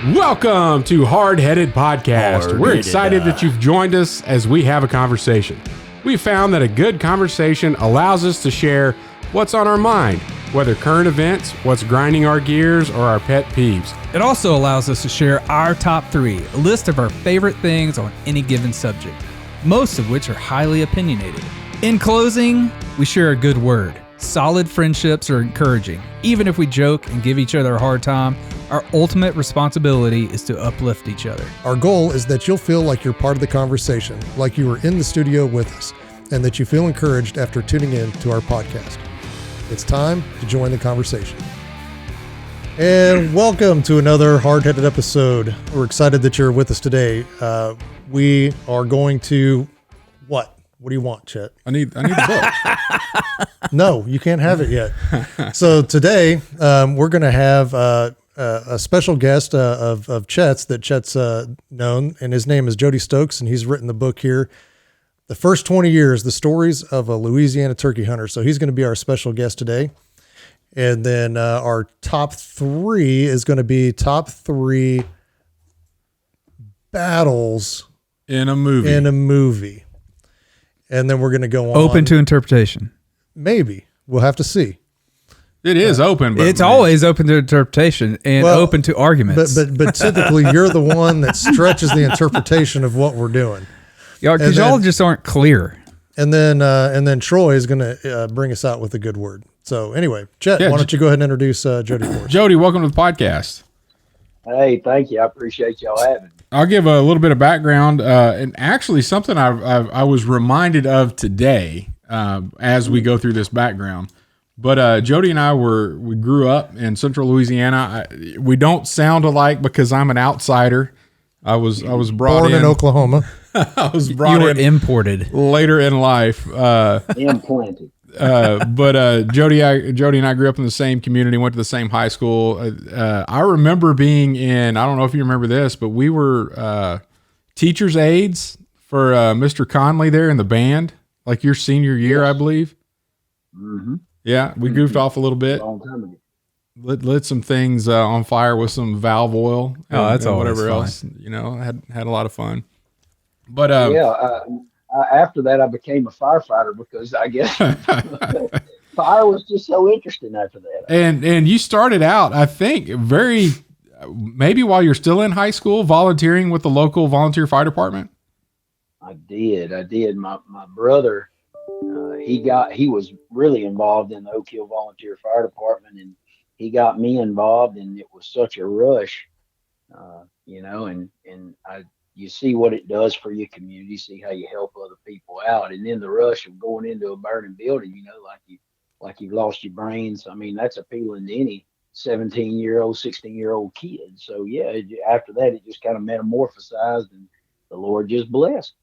Welcome to Hardheaded Podcast. We're excited that you've joined us as we have a conversation. We found that a good conversation allows us to share what's on our mind, whether current events, what's grinding our gears, or our pet peeves. It also allows us to share our top 3, a list of our favorite things on any given subject, most of which are highly opinionated. In closing, we share a good word. Solid friendships are encouraging. Even if we joke and give each other a hard time, our ultimate responsibility is to uplift each other. Our goal is that you'll feel like you're part of the conversation, like you were in the studio with us, and that you feel encouraged after tuning in to our podcast. It's time to join the conversation. And welcome to another Hardheaded episode. We're excited that you're with us today. We are going to, what? What do you want, Chet? I need the book. No, you can't have it yet. So today, we're going to have a special guest of Chet's that Chet's known, and his name is Jodie Stokes, and he's written the book here, The First 20 Years, The Stories of a Louisiana Turkey Hunter. So he's going to be our special guest today. And then our top 3 is going to be top 3 battles In a movie. And then we're going to go on. Open to interpretation. Maybe. We'll have to see. It is open, but It's always open to interpretation and open to arguments. But typically you're the one that stretches the interpretation of what we're doing. Because y'all just aren't clear. And then Troy is going to bring us out with a good word. So anyway, Chet, why don't you go ahead and introduce Jodie for us? Jodie, welcome to the podcast. Hey, thank you. I appreciate y'all having me. I'll give a little bit of background, and actually something I was reminded of today as we go through this background. But Jodie and I we grew up in Central Louisiana. We don't sound alike because I'm an outsider. I was brought in Oklahoma. I was brought You were in imported later in life. Implanted. But Jodie and I grew up in the same community, went to the same high school. I remember being in, I don't know if you remember this, but we were teacher's aides for Mr. Conley there in the band, like your senior year, yes. I believe. Mm-hmm. Yeah, we goofed off a little bit. Long time ago. Lit some things on fire with some valve oil. That's and always whatever fun. else. You know, had a lot of fun. But after that, I became a firefighter because I guess fire was just so interesting after that. And you started out, I think, maybe while you're still in high school, volunteering with the local volunteer fire department. I did. My brother, he was really involved in the Oak Hill Volunteer Fire Department, and he got me involved, and it was such a rush, and you see what it does for your community, see how you help other people out. And then the rush of going into a burning building, like you've lost your brains. I mean, that's appealing to any 17-year-old, 16-year-old kid. So yeah, after that, it just kind of metamorphosized, and the Lord just blessed.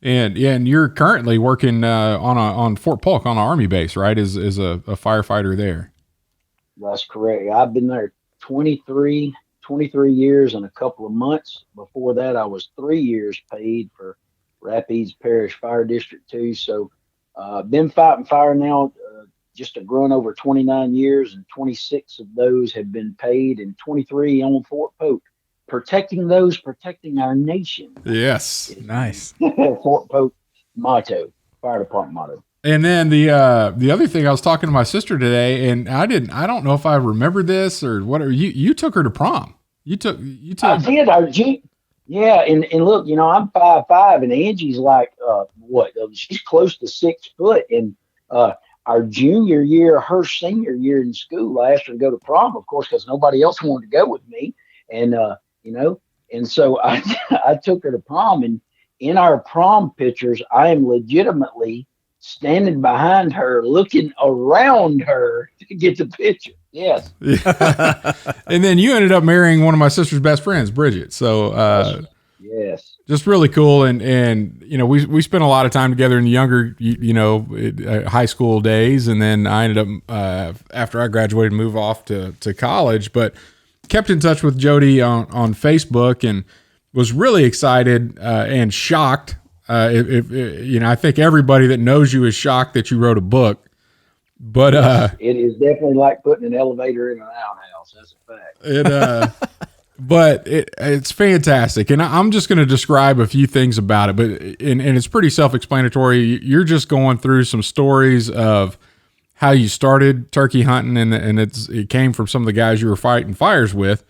And you're currently working on Fort Polk on an Army base, right? As a firefighter there. That's correct. I've been there 23 years and a couple of months. Before that, I was 3 years paid for Rapides Parish Fire District 2. So been fighting fire now just a growing over 29 years, and 26 of those have been paid, and 23 on Fort Polk. Protecting our nation. Yes. Nice. Fort Polk motto, fire department motto. And then the other thing, I was talking to my sister today, and I don't know if I remember this or whatever. You took her to prom. You took. I did. Yeah. And look, I'm 5'5", and Angie's like, she's close to 6 foot. And our junior year, her senior year in school, I asked her to go to prom, of course, because nobody else wanted to go with me. And, and so I took her to prom, and in our prom pictures, I am legitimately standing behind her, looking around her to get the picture. Yes. Yeah. And then you ended up marrying one of my sister's best friends, Bridget. So, yes, just really cool. And we spent a lot of time together in the younger, high school days. And then I ended up, after I graduated, move off to college, but kept in touch with Jodie on Facebook, and was really excited and shocked. I think everybody that knows you is shocked that you wrote a book. But it is definitely like putting an elevator in an outhouse. That's a fact. but it's fantastic. And I'm just going to describe a few things about it, but and it's pretty self-explanatory. You're just going through some stories of how you started turkey hunting, and it came from some of the guys you were fighting fires with.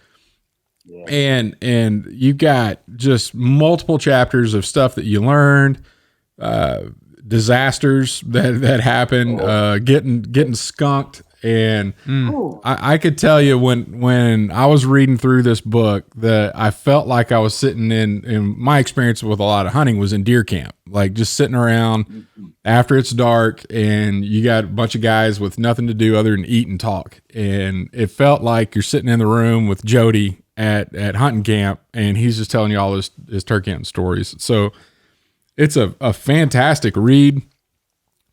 Yeah. And you got just multiple chapters of stuff that you learned, disasters that happened, getting skunked. And I could tell you when I was reading through this book that I felt like I was sitting in my experience with a lot of hunting was in deer camp, like just sitting around after it's dark and you got a bunch of guys with nothing to do other than eat and talk. And it felt like you're sitting in the room with Jodie at hunting camp, and he's just telling you all his turkey hunting stories. So it's a fantastic read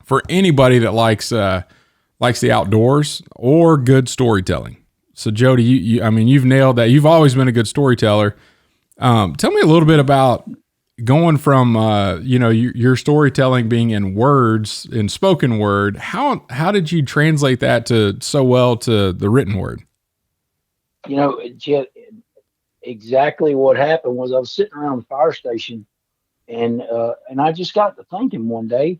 for anybody that likes the outdoors or good storytelling. So Jodie, you've nailed that. You've always been a good storyteller. Tell me a little bit about going from, your storytelling being in words, in spoken word. How did you translate that so well to the written word? Chet, exactly what happened was I was sitting around the fire station and I just got to thinking one day,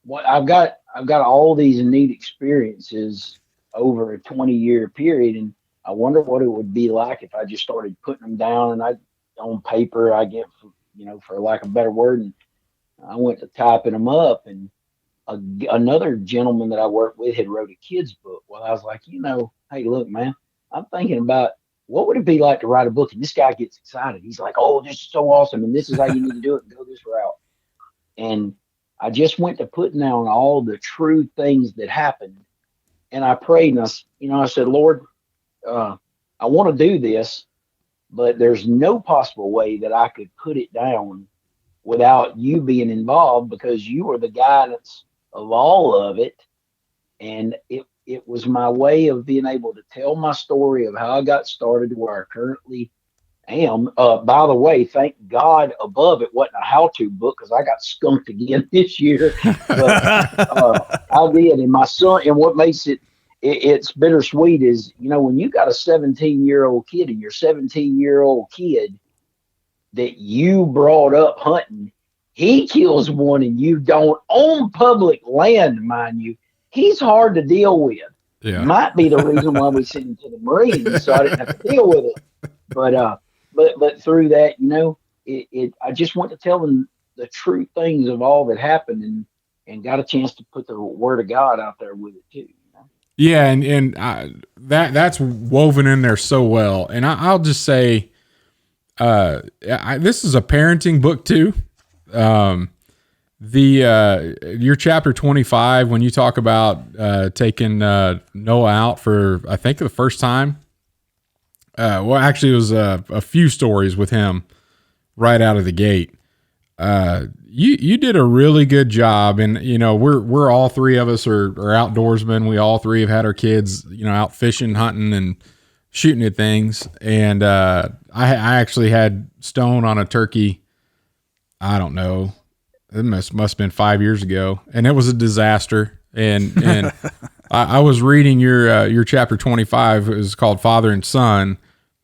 what I've got all these neat experiences over a 20-year period, and I wonder what it would be like if I just started putting them down and on paper, for lack of a better word, and I went to typing them up, and another gentleman that I worked with had wrote a kid's book. Well, I was like, hey, look, man, I'm thinking about what would it be like to write a book, and this guy gets excited. He's like, oh, this is so awesome, and this is how you need to do it, and go this route. And I just went to putting down all the true things that happened. And I prayed, and I said, Lord, I want to do this, but there's no possible way that I could put it down without you being involved, because you are the guidance of all of it. And it was my way of being able to tell my story of how I got started to where I currently am. By the way, thank God above it wasn't a how-to book, because I got skunked again this year. But I did, and my son. And what makes it's bittersweet is, when you got a 17-year-old kid, and your 17-year-old kid that you brought up hunting, he kills one and you don't, on public land, mind you. He's hard to deal with. Yeah. Might be the reason why we sent him to the Marines, so I didn't have to deal with it. But through that, I just went to tell them the true things of all that happened, and got a chance to put the word of God out there with it too. Yeah, and that's woven in there so well. And I'll just say, this is a parenting book too. Your chapter 25, when you talk about taking Noah out for, I think, the first time. Well, actually, it was a few stories with him right out of the gate. You did a really good job, and we're all three of us are outdoorsmen. We all three have had our kids, out fishing, hunting, and shooting at things. And I actually had stone on a turkey. I don't know. It must have been 5 years ago, and it was a disaster. And I was reading your chapter 25. It was called Father and Son,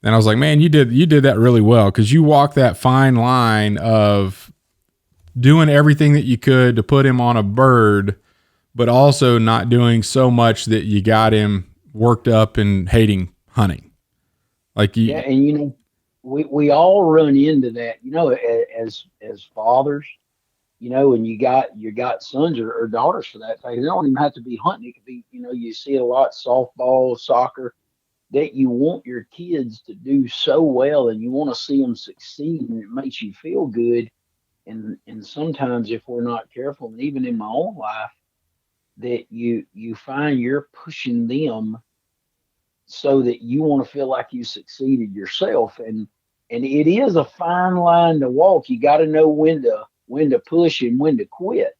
and I was like, man, you did that really well, because you walked that fine line of doing everything that you could to put him on a bird, but also not doing so much that you got him worked up and hating hunting. Yeah, and we all run into that, as fathers. And you got sons or daughters for that fact. They don't even have to be hunting. It could be, you see a lot, softball, soccer, that you want your kids to do so well, and you want to see them succeed, and it makes you feel good. And sometimes, if we're not careful, and even in my own life, that you find you're pushing them so that you want to feel like you succeeded yourself. And it is a fine line to walk. You got to know when to push and when to quit.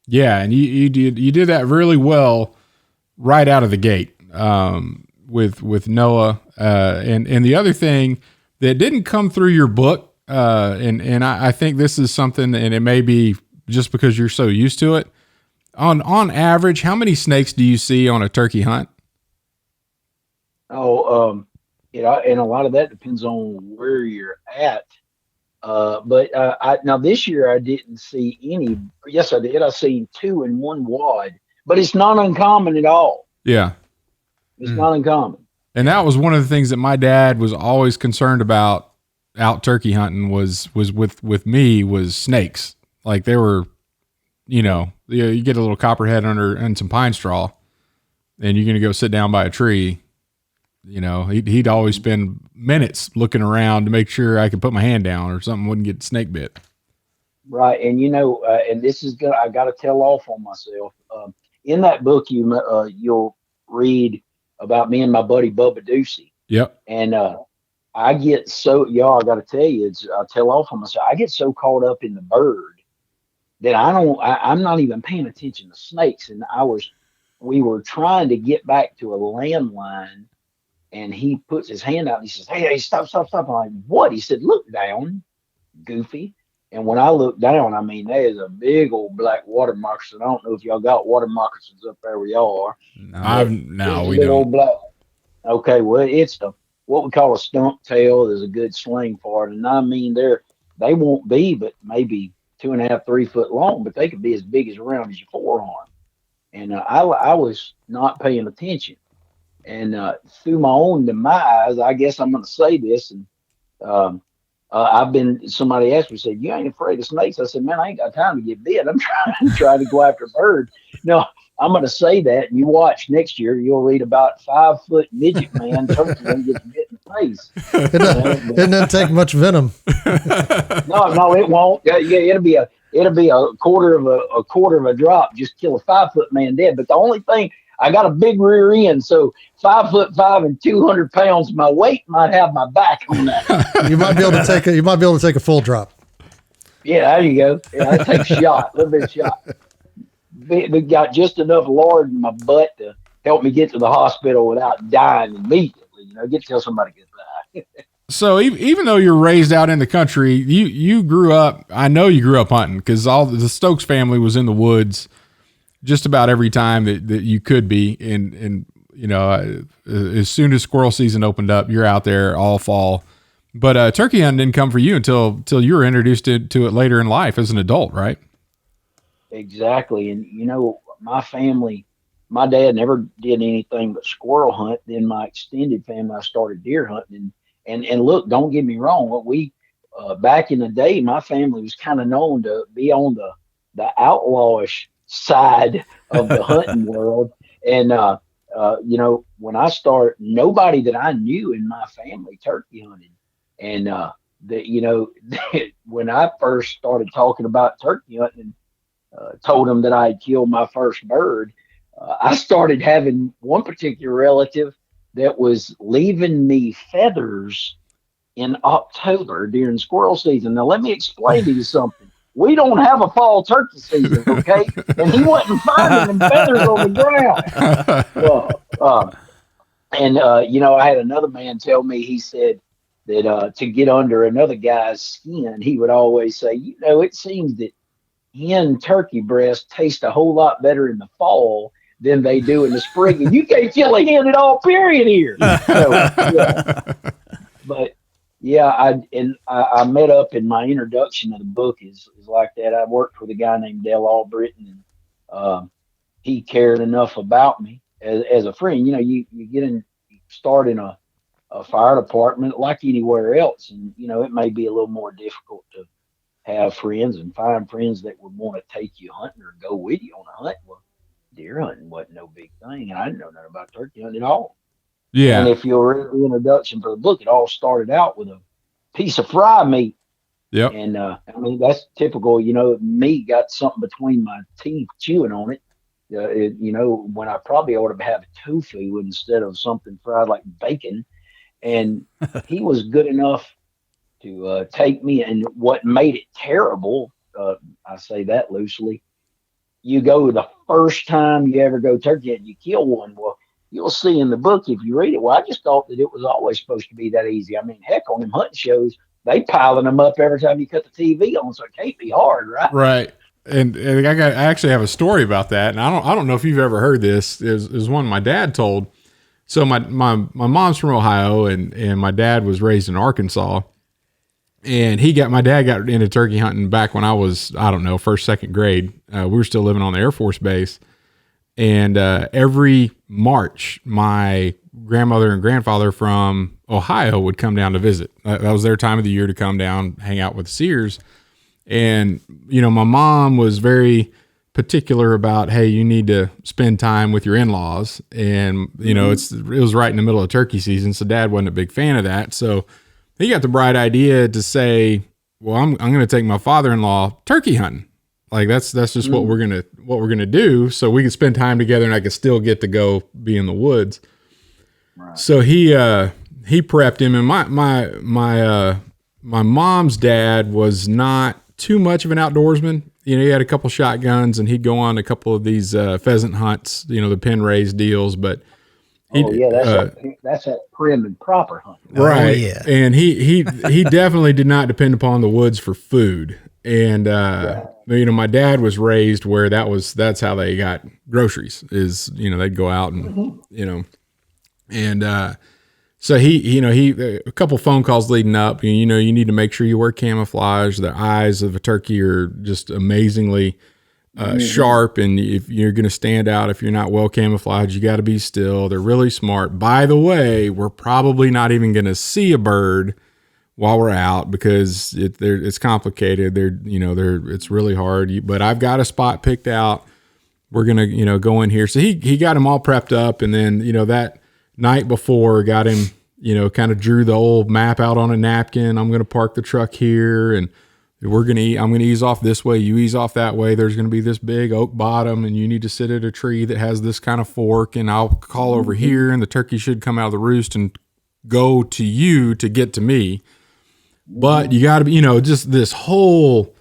Yeah, and you did that really well right out of the gate with Noah. And the other thing that didn't come through your book, and I think this is something, and it may be just because you're so used to it. On average, how many snakes do you see on a turkey hunt? And a lot of that depends on where you're at. Now this year I didn't see any. Yes, I did. I seen two in one wad, but it's not uncommon at all. Yeah. It's not uncommon. And that was one of the things that my dad was always concerned about out turkey hunting was with me was snakes. Like they were, you get a little copperhead and some pine straw and you're going to go sit down by a tree. He'd always spend minutes looking around to make sure I could put my hand down or something wouldn't get snake bit. Right. And, and this is good. I got to tell off on myself. In that book, you'll read about me and my buddy Bubba Ducey. Yep. And I get so, I got to tell you, I tell off on myself. I get so caught up in the bird that I'm not even paying attention to snakes. And we were trying to get back to a landline, and he puts his hand out and he says, hey, stop. I'm like, what? He said, look down, goofy. And when I look down, I mean, there's a big old black water moccasin. I don't know if y'all got water moccasins up there where y'all are. No, we don't. Old black. Okay, well, it's what we call a stump tail. There's a good sling for it. And I mean, they won't be but maybe 2.5, 3 foot long, but they could be as big as around as your forearm. And I was not paying attention. And through my own demise, I guess I'm going to say this. And somebody asked me, said, you ain't afraid of snakes? I said, man, I ain't got time to get bit. I'm trying to go after birds. No, I'm going to say that. And you watch next year, you'll read about 5 foot midget man turkey and gets bit in the face. It doesn't take much venom. No, it won't. Yeah, it'll be a quarter of a drop. Just kill a 5 foot man dead. But the only thing, I got a big rear end, so 5'5" and 200 pounds. My weight might have my back on that. You might be able to take a full drop. Yeah, there you go. Yeah, I take a shot, a little bit of shot. They got just enough lard in my butt to help me get to the hospital without dying immediately. Get till somebody gets back. So even though you're raised out in the country, you grew up. I know you grew up hunting because all the Stokes family was in the woods just about every time that you could be. And as soon as squirrel season opened up, you're out there all fall. But turkey hunting didn't come for you until you were introduced to it later in life as an adult, right? Exactly. And, my family, my dad never did anything but squirrel hunt. Then my extended family, I started deer hunting. And look, don't get me wrong. What back in the day, my family was kind of known to be on the outlawish side of the hunting world. And, when I started, nobody that I knew in my family turkey hunted. And, when I first started talking about turkey hunting, told them that I had killed my first bird, I started having one particular relative that was leaving me feathers in October during squirrel season. Now, let me explain to you something. We don't have a fall turkey season, okay? And he wasn't finding them feathers on the ground. I had another man tell me, he said that to get under another guy's skin, he would always say, it seems that hen turkey breasts taste a whole lot better in the fall than they do in the spring. And you can't kill a hen at all, period, here. But yeah, I met up in my introduction of the book is like that. I worked with a guy named Dale Albritton, and he cared enough about me as a friend. You start in a fire department like anywhere else, and it may be a little more difficult to have friends and find friends that would want to take you hunting or go with you on a hunt. Well, deer hunting wasn't no big thing, and I didn't know nothing about turkey hunting at all. Yeah. And if you'll read the introduction for the book, it all started out with a piece of fry meat. Yep. And that's typical. Meat got something between my teeth chewing on it. When I probably ought to have tofu instead of something fried like bacon. And he was good enough to take me. And what made it terrible, I say that loosely, you go the first time you ever go turkey hunting, you kill one. Well, you'll see in the book if you read it. Well, I just thought that it was always supposed to be that easy. I mean, heck, on them hunting shows, they piling them up every time you cut the TV on, so it can't be hard, right? Right. And I actually have a story about that, and I don't know if you've ever heard this. Is one my dad told. So my mom's from Ohio, and my dad was raised in Arkansas. And my dad got into turkey hunting back when I was, I don't know, first, second grade. We were still living on the Air Force Base. And every March, my grandmother and grandfather from Ohio would come down to visit. That was their time of the year to come down, hang out with Sears. And, my mom was very particular about, hey, you need to spend time with your in-laws. And, it was right in the middle of turkey season. So Dad wasn't a big fan of that. So he got the bright idea to say, well, I'm going to take my father-in-law turkey hunting. Like that's just what we're going to do. So we can spend time together and I can still get to go be in the woods. Right. So he prepped him, and my mom's dad was not too much of an outdoorsman. He had a couple shotguns and he'd go on a couple of these pheasant hunts, the pen raised deals, but that's a prim and proper hunt. Right. Oh, yeah. And he definitely did not depend upon the woods for food. And, my dad was raised where that's how they got groceries is, they'd go out and, so he a couple phone calls leading up, you need to make sure you wear camouflage. The eyes of a turkey are just amazingly sharp, and if you're going to stand out, if you're not well camouflaged, you got to be still. They're really smart. By the way, we're probably not even going to see a bird while we're out because it's complicated. It's really hard. But I've got a spot picked out. We're gonna go in here. So he got him all prepped up, and then that night before got him kind of drew the old map out on a napkin. I'm gonna park the truck here, and I'm going to ease off this way. You ease off that way. There's going to be this big oak bottom, and you need to sit at a tree that has this kind of fork, and I'll call over here, and the turkey should come out of the roost and go to you to get to me. But you got to be, just this whole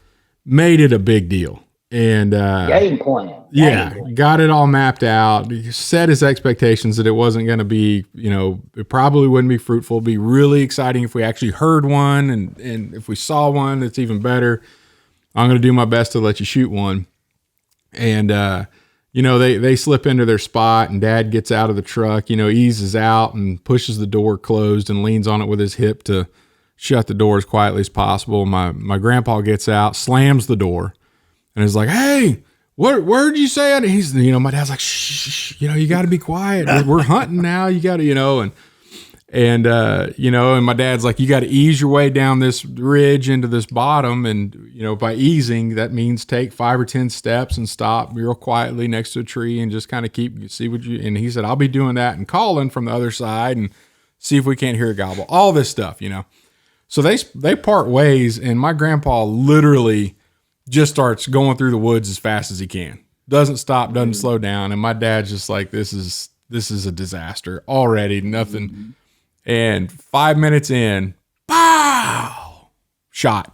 made it a big deal. And game plan. Got it all mapped out. Set his expectations that it wasn't going to be, it probably wouldn't be fruitful. It'd be really exciting if we actually heard one, and if we saw one, it's even better. I'm going to do my best to let you shoot one. And they slip into their spot, and Dad gets out of the truck, eases out and pushes the door closed and leans on it with his hip to shut the door as quietly as possible. My grandpa gets out, slams the door, and is like, "Hey, where'd you say it?" He's, my dad's like, "Shh, you got to be quiet. We're hunting now. You got to, and my dad's like, you got to ease your way down this ridge into this bottom. And, by easing, that means take 5 or 10 steps and stop real quietly next to a tree and just kind of see what you," and he said, "I'll be doing that and calling from the other side and see if we can't hear a gobble," all this stuff, So they part ways, and my grandpa literally just starts going through the woods as fast as he can. Doesn't stop, doesn't slow down. And my dad's just like, this is a disaster already. Nothing. And 5 minutes in, pow, shot.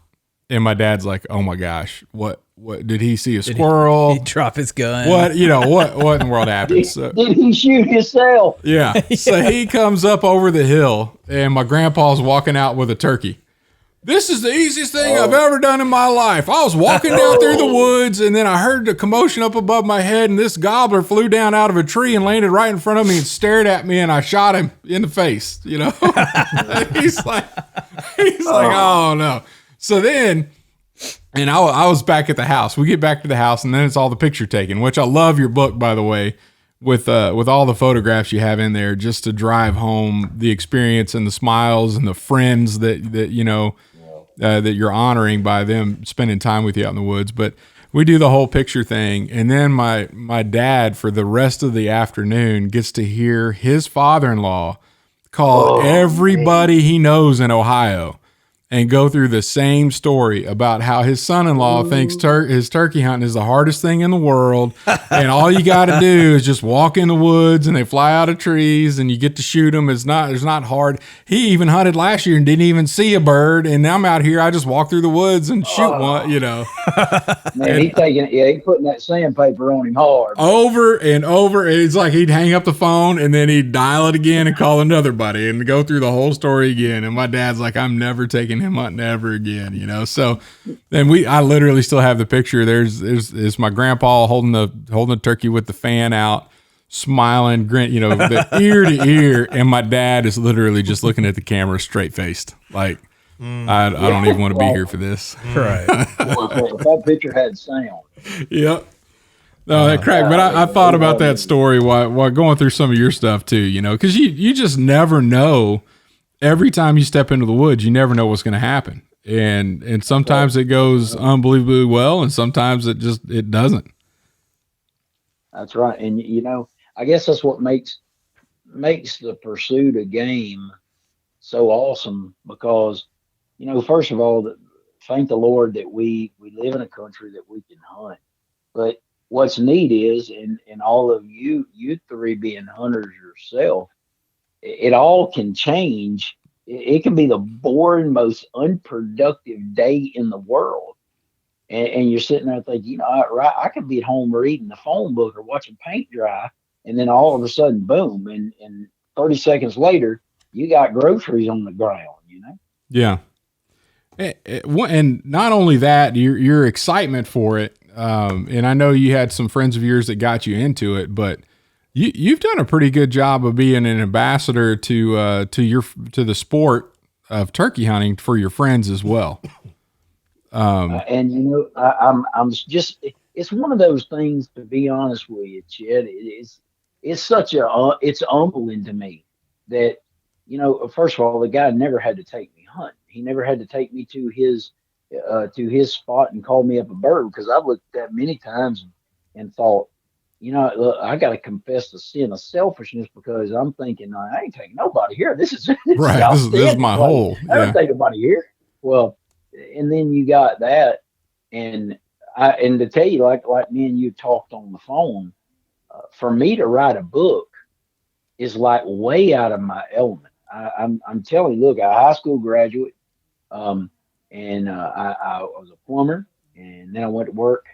And my dad's like, oh my gosh, what did he see a squirrel? Did he drop his gun? What in the world happened? Did he shoot himself? Yeah. So he comes up over the hill, and my grandpa's walking out with a turkey. This is the easiest thing I've ever done in my life. I was walking down through the woods, and then I heard the commotion up above my head, and this gobbler flew down out of a tree and landed right in front of me and stared at me, and I shot him in the face, He's like, oh no. So then, and I was back at the house. We get back to the house, and then it's all the picture taking, which I love your book, by the way, with all the photographs you have in there, just to drive home the experience and the smiles and the friends that you're honoring by them spending time with you out in the woods. But we do the whole picture thing. And then my dad, for the rest of the afternoon, gets to hear his father-in-law call everybody he knows in Ohio and go through the same story about how his son-in-law thinks his turkey hunting is the hardest thing in the world. And all you got to do is just walk in the woods, and they fly out of trees, and you get to shoot them. It's not hard. He even hunted last year and didn't even see a bird. And I'm out here. I just walk through the woods and shoot one, Man, he's putting that sandpaper on him hard. Over and over. It's like he'd hang up the phone, and then he'd dial it again and call another buddy and go through the whole story again. And my dad's like, I'm never taking him hunting ever again, So then I literally still have the picture. There's my grandpa holding the turkey with the fan out, smiling, grin, the ear to ear, and my dad is literally just looking at the camera straight faced, like I don't even want to be here for this. Right. If that picture had sound. Yep. No, that cracked. But I thought about that story while going through some of your stuff too, because you just never know. Every time you step into the woods, you never know what's going to happen. And sometimes it goes unbelievably well, and sometimes it doesn't. That's right. And, I guess that's what makes the pursuit of game so awesome because, first of all, thank the Lord that we live in a country that we can hunt. But what's neat is, and all of you three being hunters yourself, it all can change. It can be the boring, most unproductive day in the world. And you're sitting there thinking, I could be at home reading the phone book or watching paint dry. And then all of a sudden, boom. And 30 seconds later, you got groceries on the ground, Yeah. And not only that, your excitement for it. And I know you had some friends of yours that got you into it, but you've done a pretty good job of being an ambassador to the sport of turkey hunting for your friends as well. And I'm just, it's one of those things, to be honest with you, Chet. It's it's humbling to me that, first of all, the guy never had to take me hunting. He never had to take me to his spot and call me up a bird, because I've looked at that many times and thought, look, I got to confess the sin of selfishness, because I'm thinking, I ain't taking nobody here. This is right. This is my hole. I don't take nobody here. Well, and then you got that, and to tell you, like me and you talked on the phone, for me to write a book is like way out of my element. I'm telling you, look, I'm a high school graduate, and I was a plumber, and then I went to work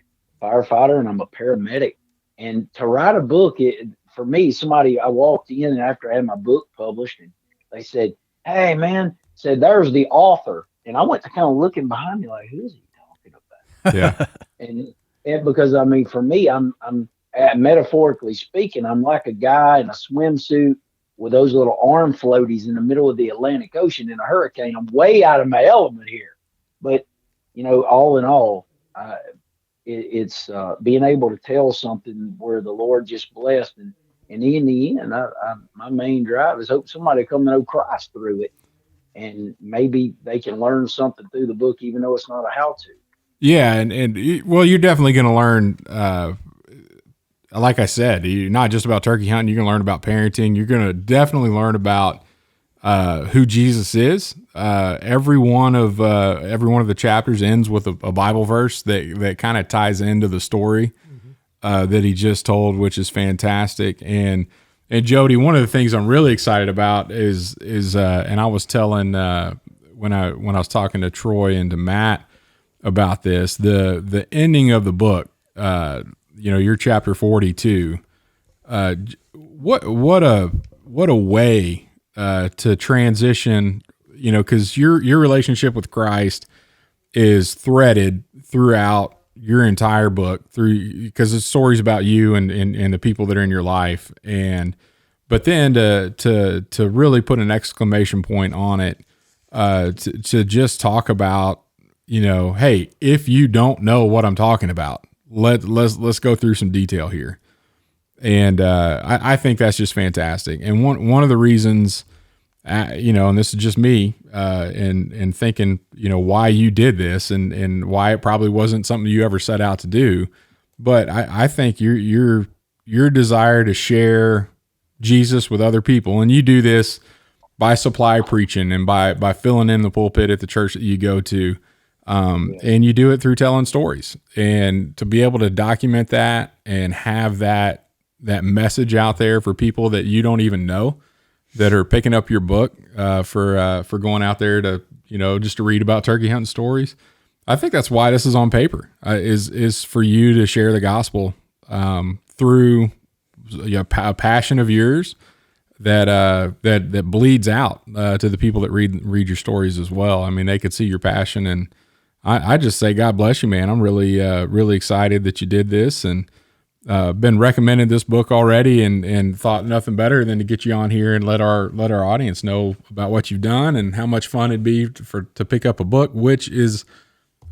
firefighter, and I'm a paramedic. And to write a book, for me, I walked in after I had my book published, and they said, "Hey, man," said, "there's the author." And I went to kind of looking behind me like, who is he talking about? Yeah. and because, for me, I'm metaphorically speaking, I'm like a guy in a swimsuit with those little arm floaties in the middle of the Atlantic Ocean in a hurricane. I'm way out of my element here. But, all in all, it's being able to tell something where the Lord just blessed. And in the end, my main drive is hope somebody come to know Christ through it. And maybe they can learn something through the book, even though it's not a how-to. Yeah, and well, you're definitely going to learn. Like I said, you're not just about turkey hunting. You're going to learn about parenting. You're going to definitely learn about who Jesus is. Every one of the chapters ends with a Bible verse that kind of ties into the story that he just told, which is fantastic. And Jodie, one of the things I'm really excited about is and I was telling when I was talking to Troy and to Matt about this, the ending of the book, your chapter 42, what a way to transition, because your relationship with Christ is threaded throughout your entire book, because it's stories about you and the people that are in your life. But then to really put an exclamation point on it, to just talk about, hey, if you don't know what I'm talking about, let's go through some detail here. And I think that's just fantastic. And one of the reasons, and this is just me, and thinking, why you did this and why it probably wasn't something you ever set out to do. But I think your desire to share Jesus with other people, and you do this by supply preaching and by filling in the pulpit at the church that you go to. And you do it through telling stories, and to be able to document that and have that message out there for people that you don't even know that are picking up your book, for going out there to, just to read about turkey hunting stories. I think that's why this is on paper, is for you to share the gospel, through a passion of yours that bleeds out, to the people that read your stories as well. I mean, they could see your passion, and I just say, God bless you, man. I'm really, really excited that you did this. And been recommended this book already and thought nothing better than to get you on here and let our audience know about what you've done and how much fun it'd be to pick up a book, which is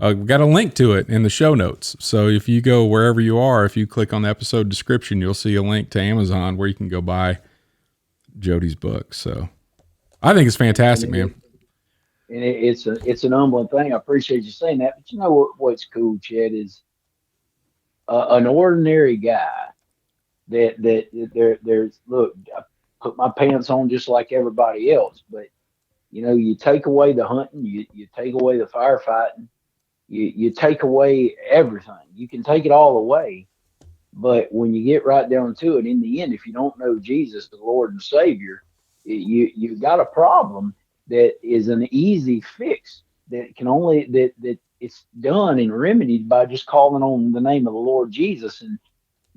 we've got a link to it in the show notes. So if you go wherever you are, if you click on the episode description, you'll see a link to Amazon where you can go buy Jodie's book. So I think it's fantastic, man. And it's an humbling thing. I appreciate you saying that. But you know what's cool, Chet, is an ordinary guy there's look, I put my pants on just like everybody else, but you know, you take away the hunting, you take away the firefighting, you take away everything. You can take it all away, but when you get right down to it, in the end, if you don't know Jesus, the Lord and Savior, you've got a problem that is an easy fix that can only that it's done and remedied by just calling on the name of the Lord Jesus. And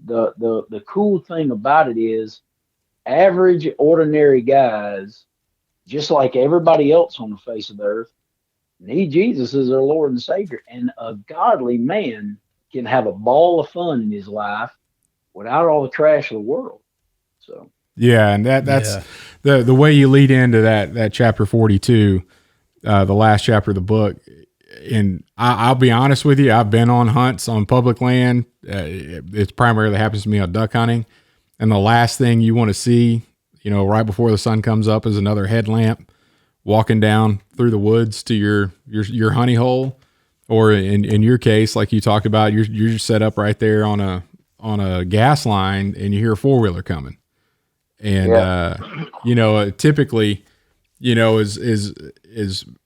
the cool thing about it is, average, ordinary guys, just like everybody else on the face of the earth, need Jesus as their Lord and Savior. And a godly man can have a ball of fun in his life without all the trash of the world. So yeah, and that's the way you lead into that chapter 42, the last chapter of the book. And I'll be honest with you, I've been on hunts on public land. It primarily happens to me on duck hunting. And the last thing you want to see, you know, right before the sun comes up, is another headlamp walking down through the woods to your honey hole. Or in your case, like you talked about, you're set up right there on a gas line and you hear a 4-wheeler coming. And, you know, typically, you know, is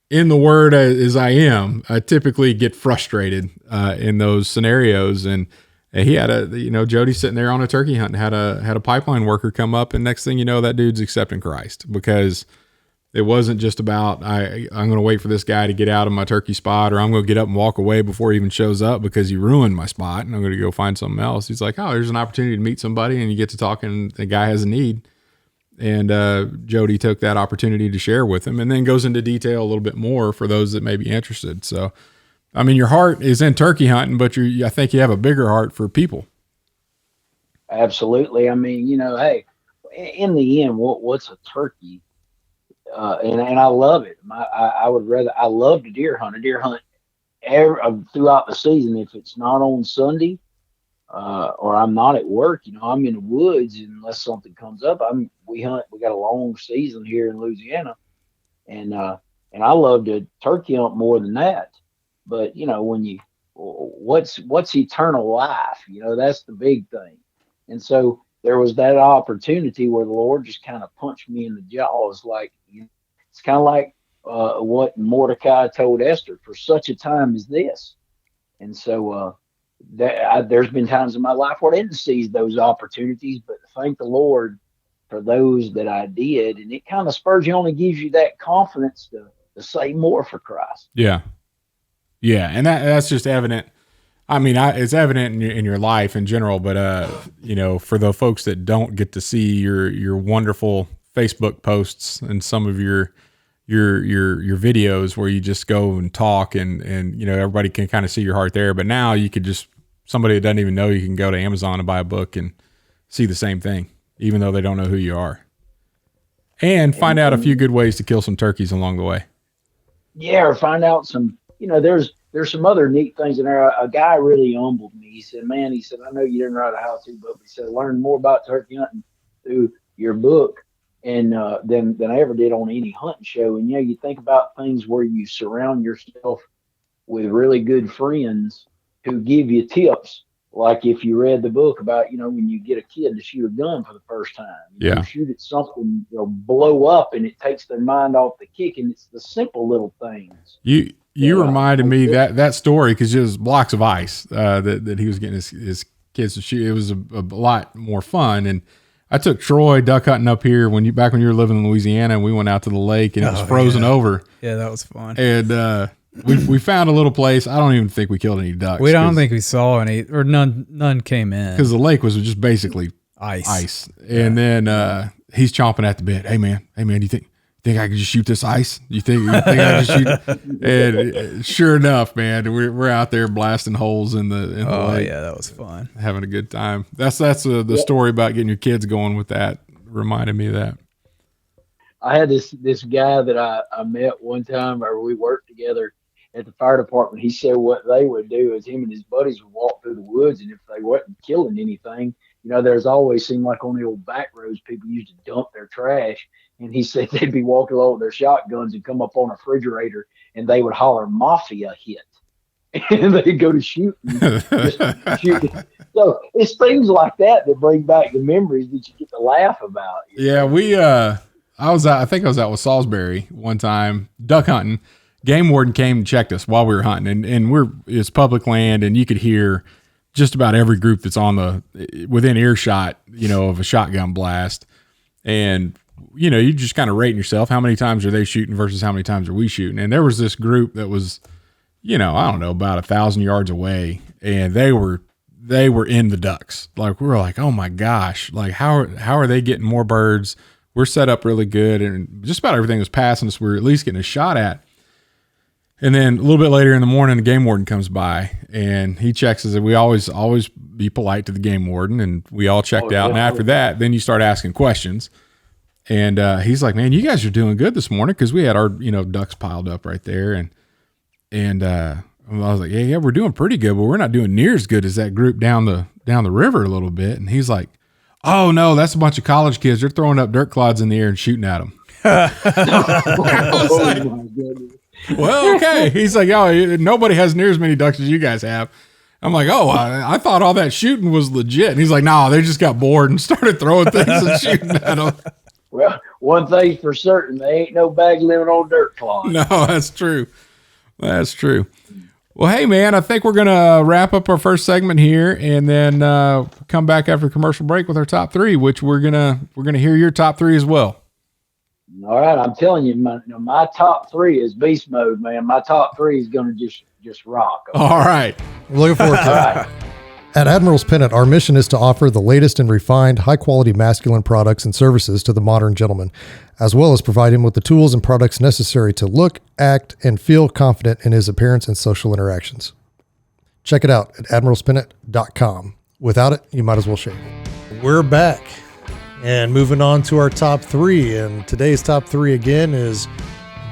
in the word as I am, I typically get frustrated in those scenarios. And he had Jodie sitting there on a turkey hunt and had a pipeline worker come up, and next thing you know, that dude's accepting Christ, because it wasn't just about I'm going to wait for this guy to get out of my turkey spot, or I'm going to get up and walk away before he even shows up because he ruined my spot and I'm going to go find something else. He's like, oh, there's an opportunity to meet somebody, and you get to talking, and the guy has a need. And Jodie took that opportunity to share with him, and then goes into detail a little bit more for those that may be interested. So, I mean, your heart is in turkey hunting, but I think you have a bigger heart for people. Absolutely. I mean, you know, hey, in the end, what's a turkey? And I love it. I love to deer hunt. A deer hunt throughout the season. If it's not on Sunday, or I'm not at work, you know, I'm in the woods unless something comes up. We hunt. We got a long season here in Louisiana, and I love to turkey hunt more than that. But you know, what's eternal life? You know, that's the big thing. And so there was that opportunity where the Lord just kind of punched me in the jaws. Like, you know, it's kind of like what Mordecai told Esther, for such a time as this. And so there's been times in my life where I didn't seize those opportunities, but thank the Lord for those that I did. And it kind of spurs you on and gives you that confidence to say more for Christ. Yeah. Yeah. And that's just evident. I mean, it's evident in your life in general, but, you know, for the folks that don't get to see your wonderful Facebook posts and some of your videos where you just go and talk and, you know, everybody can kind of see your heart there. But now you could just, somebody that doesn't even know, you can go to Amazon and buy a book and see the same thing, even though they don't know who you are, and find out a few good ways to kill some turkeys along the way. Yeah. Or find out some, you know, there's some other neat things in there. A guy really humbled me. He said, man, I know you didn't write a how-to book, but he said, learn more about turkey hunting through your book and than I ever did on any hunting show. And, you know, you think about things where you surround yourself with really good friends who give you tips. Like if you read the book about, you know, when you get a kid to shoot a gun for the first time, you shoot at something, they'll blow up and it takes their mind off the kick. And it's the simple little things. You reminded me that story, because it was blocks of ice that he was getting his kids to shoot. It was a lot more fun. And I took Troy duck hunting up here back when you were living in Louisiana, and we went out to the lake and it was frozen over. Yeah, that was fun. And we found a little place. I don't even think we killed any ducks. We don't think we saw any, or none came in, because the lake was just basically ice. And then he's chomping at the bit. Hey man, do you think think I can just shoot this ice? You think I can shoot it? And sure enough, man, we're out there blasting holes in the lake. Yeah, that was fun. Having a good time. That's the story about getting your kids going with that. Reminded me of that. I had this guy that I met one time, or we worked together at the fire department. He said what they would do is him and his buddies would walk through the woods, and if they wasn't killing anything, there's always seemed like on the old back roads people used to dump their trash. And he said they'd be walking along with their shotguns and come up on a refrigerator, and they would holler "Mafia hit," and they'd go to shoot. Shoot. So it's things like that bring back the memories that you get to laugh about. Yeah, I think I was out with Salisbury one time duck hunting. Game warden came and checked us while we were hunting, and it's public land, and you could hear just about every group that's within earshot, of a shotgun blast. And you just kind of rating yourself. How many times are they shooting versus how many times are we shooting? And there was this group that was, I don't know, about 1,000 yards away, and they were in the ducks. Like, we were like, oh my gosh, like how are they getting more birds? We're set up really good, and just about everything was passing us. We were at least getting a shot at. And then a little bit later in the morning, the game warden comes by and he checks us. And we always be polite to the game warden, and we all checked out. And after that, then you start asking questions. And he's like, "Man, you guys are doing good this morning," because we had our ducks piled up right there. And I was like, "Yeah, we're doing pretty good, but we're not doing near as good as that group down the river a little bit." And he's like, "Oh no, that's a bunch of college kids. They're throwing up dirt clods in the air and shooting at them." I was like, well, okay. He's like, "Oh, nobody has near as many ducks as you guys have." I'm like, "Oh, I thought all that shooting was legit." And he's like, "No, they just got bored and started throwing things and shooting at them." Well, one thing's for certain, they ain't no bag living on dirt clods. No, that's true. That's true. Well, hey man, I think we're gonna wrap up our first segment here, and then come back after the commercial break with our top three, which we're gonna hear your top three as well. All right, I'm telling you, my top three is beast mode, man. My top three is gonna just rock. Okay? All right, looking forward to it. At Admiral's Pennant, our mission is to offer the latest and refined, high-quality masculine products and services to the modern gentleman, as well as provide him with the tools and products necessary to look, act, and feel confident in his appearance and social interactions. Check it out at admiralspennant.com. Without it, you might as well shave. We're back and moving on to our top three. And today's top three, again, is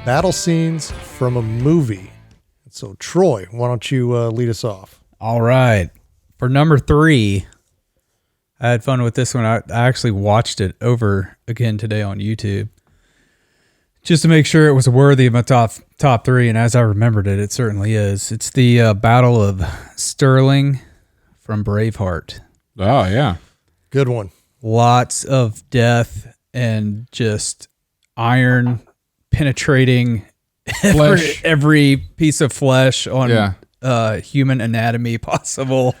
battle scenes from a movie. So, Troy, why don't you lead us off? All right. For number three, I had fun with this one. I actually watched it over again today on YouTube just to make sure it was worthy of my top three. And as I remembered it, it certainly is. It's the Battle of Sterling from Braveheart. Oh, yeah. Good one. Lots of death and just iron penetrating Flesh. every piece of flesh on human anatomy possible.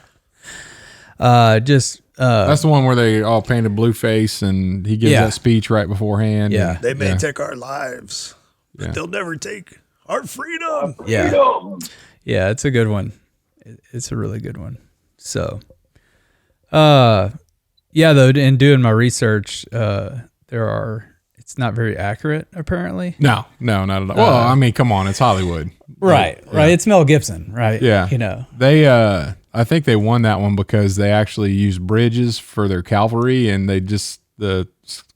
That's the one where they all painted blue face, and he gives that speech right beforehand. Yeah, they may take our lives, but they'll never take our freedom. Yeah, it's a good one. It's a really good one. So, though, in doing my research, it's not very accurate, apparently. No, not at all. Well, I mean, come on, it's Hollywood. Right. It's Mel Gibson, right? Yeah. They, I think they won that one because they actually used bridges for their cavalry, and the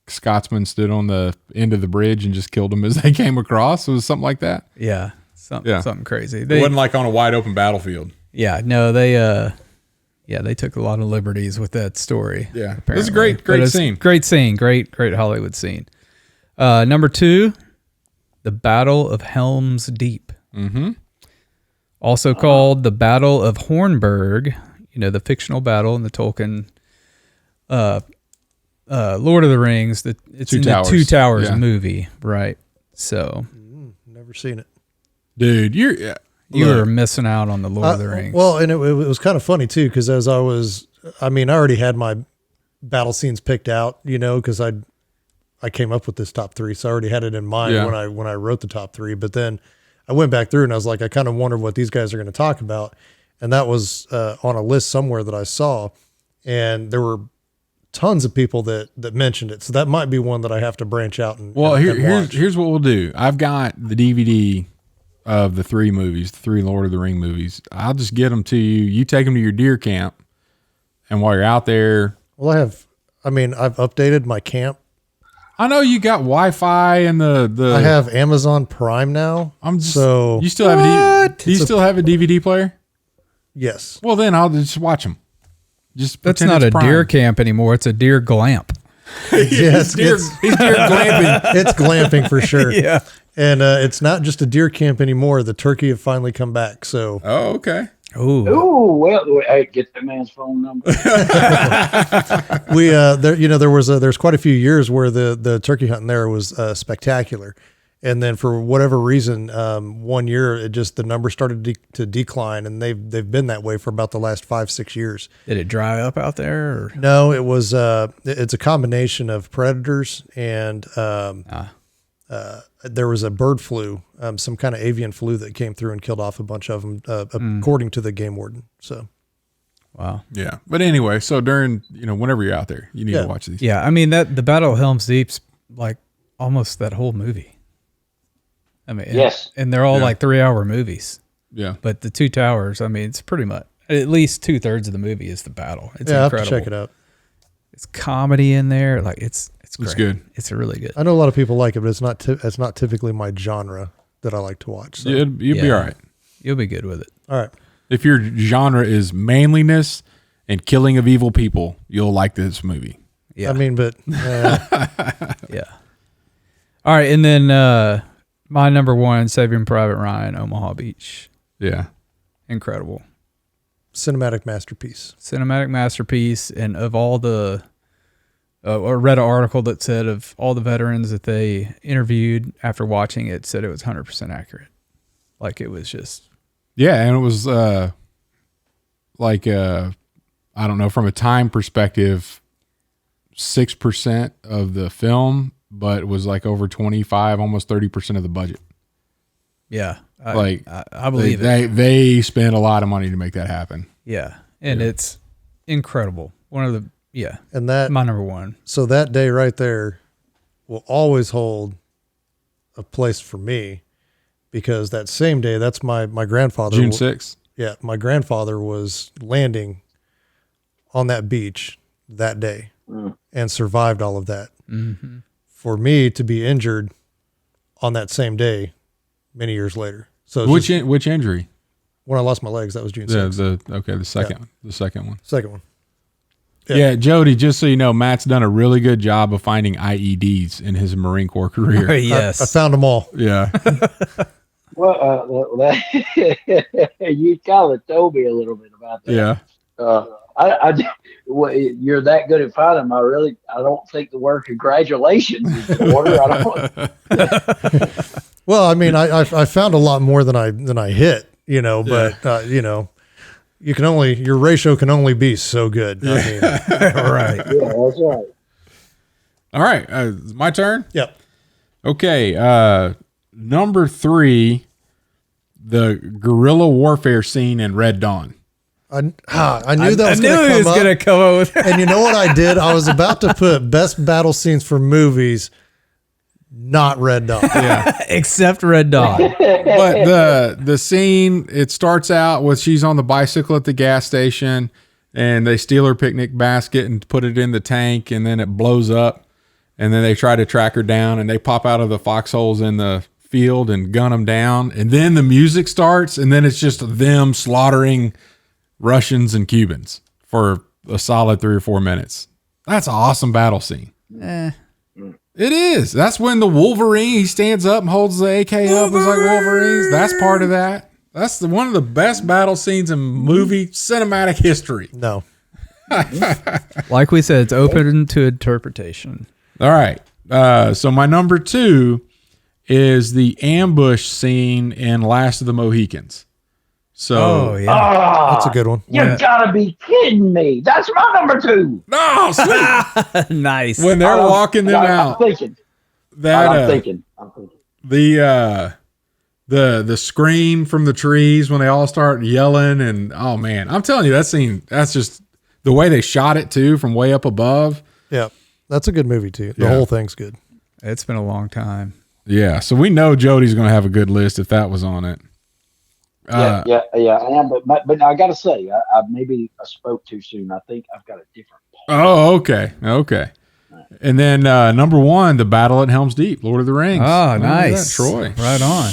Scotsman stood on the end of the bridge and just killed them as they came across. It was something like that. Yeah. Something crazy. It wasn't like on a wide open battlefield. Yeah. No, they took a lot of liberties with that story. Yeah. It was a great scene. Great scene. Great Hollywood scene. Number two, the Battle of Helm's Deep. Mm-hmm. Also called the Battle of Hornburg, the fictional battle in the Tolkien Lord of the Rings. It's in the Two Towers movie, right? So, never seen it. Dude, you were missing out on the Lord of the Rings. Well, and it was kind of funny too, because as I already had my battle scenes picked out, because I came up with this top three, so I already had it in mind when I wrote the top three. But then I went back through and I was like, I kind of wondered what these guys are going to talk about, and that was on a list somewhere that I saw, and there were tons of people that mentioned it. So that might be one that I have to branch out and Well, and watch. here's what we'll do. I've got the DVD of the 3 movies, the 3 Lord of the Ring movies. I'll just get them to you. You take them to your deer camp, and while you're out there, Well, I've updated my camp. I know you got Wi-Fi and the. I have Amazon Prime now. You still have do you still have a DVD player? Yes. Well, then I'll just watch them. Just That's pretend not it's a Prime. deer camp anymore. It's a deer glamp. Yes, He's deer glamping. it's glamping for sure. Yeah. And it's not just a deer camp anymore. The turkey have finally come back. So Oh, okay. Oh, Ooh, well, hey, get that man's phone number. there's quite a few years where the turkey hunting there was spectacular. And then for whatever reason, one year the numbers started to decline, and they've been that way for about the last 5-6 years. did it dry up out there? Or? No, it was it's a combination of predators and there was a bird flu, some kind of avian flu that came through and killed off a bunch of them, according to the game warden. So, Wow. Yeah, but anyway, so during whenever you're out there, you need to watch these. Yeah, I mean the Battle of Helm's Deep's like almost that whole movie. I mean, Yes. and they're all like 3-hour movies. Yeah. But the Two Towers, I mean, it's pretty much at least 2/3 of the movie is the battle. It's I have incredible. to check it out. It's comedy in there, like it's great. It's good. It's really good. I know a lot of people like it, but it's not typically my genre that I like to watch. So. You'll be all right. You'll be good with it. All right. If your genre is manliness and killing of evil people, you'll like this movie. Yeah. I mean, but Yeah. All right, and then my number 1, Saving Private Ryan, Omaha Beach. Yeah. Incredible. cinematic masterpiece. Cinematic masterpiece. And of all the, I read an article that said of all the veterans that they interviewed after watching it, said it was 100% accurate. Like it was just. Yeah, and it was I don't know, from a time perspective, 6% of the film, but it was like over 25, almost 30% of the budget. Yeah. I believe it. They spent a lot of money to make that happen. Yeah. And it's incredible. One of the, And that my number 1. so that day right there will always hold a place for me, because that same day, that's my grandfather. June 6th. Yeah, my grandfather was landing on that beach that day and survived all of that. Mm-hmm. For me to be injured on that same day, many years later. So it's just- Which injury? when I lost my legs, that was June 6th. The second one. Second one. Yeah, Jody, just so you know, Matt's done a really good job of finding IEDs in his Marine Corps career. Yes. I found them all. Yeah. Well, you kind of told me a little bit about that. Yeah. You're that good at finding them. I don't think the word congratulations is in order. I don't. Well, I mean, I found a lot more than I hit, but your ratio can only be so good. I mean, Right. Yeah, that's right. All right. My turn? yep. Okay. Number 3, the guerrilla warfare scene in Red Dawn. I knew that I was knew going he to was come going to up. come up with And you know what I did? I was about to put best battle scenes for movies, not Red Dawn. except Red Dawn. But the scene, it starts out with she's on the bicycle at the gas station, and they steal her picnic basket and put it in the tank, and then it blows up, and then they try to track her down, and they pop out of the foxholes in the field and gun them down, and then the music starts, and then it's just them slaughtering Russians and Cubans for a solid 3 or 4 minutes. That's an awesome battle scene. It is. That's when the Wolverine, he stands up and holds the AK up. It's like Wolverines. That's part of that. That's one of the best battle scenes in movie cinematic history. No. Like we said, it's open to interpretation. All right. So my number 2 is the ambush scene in Last of the Mohicans. So, yeah. That's a good one. You gotta be kidding me. That's my number 2. no, sweet. Nice. When they're walking them I'm out, thinking. that I'm thinking. the scream from the trees when they all start yelling, and oh man, I'm telling you, that scene, that's the way they shot it too from way up above. Yeah, that's a good movie too. The Yeah. whole thing's good. It's been a long time. Yeah, so we know Jodie's going to have a good list if that was on it. Yeah, I am. But I got to say, I maybe I spoke too soon. I think I've got a different. Oh, okay. And then number 1, the Battle at Helm's Deep, Lord of the Rings. Oh, Look at nice, that, Troy. Right on,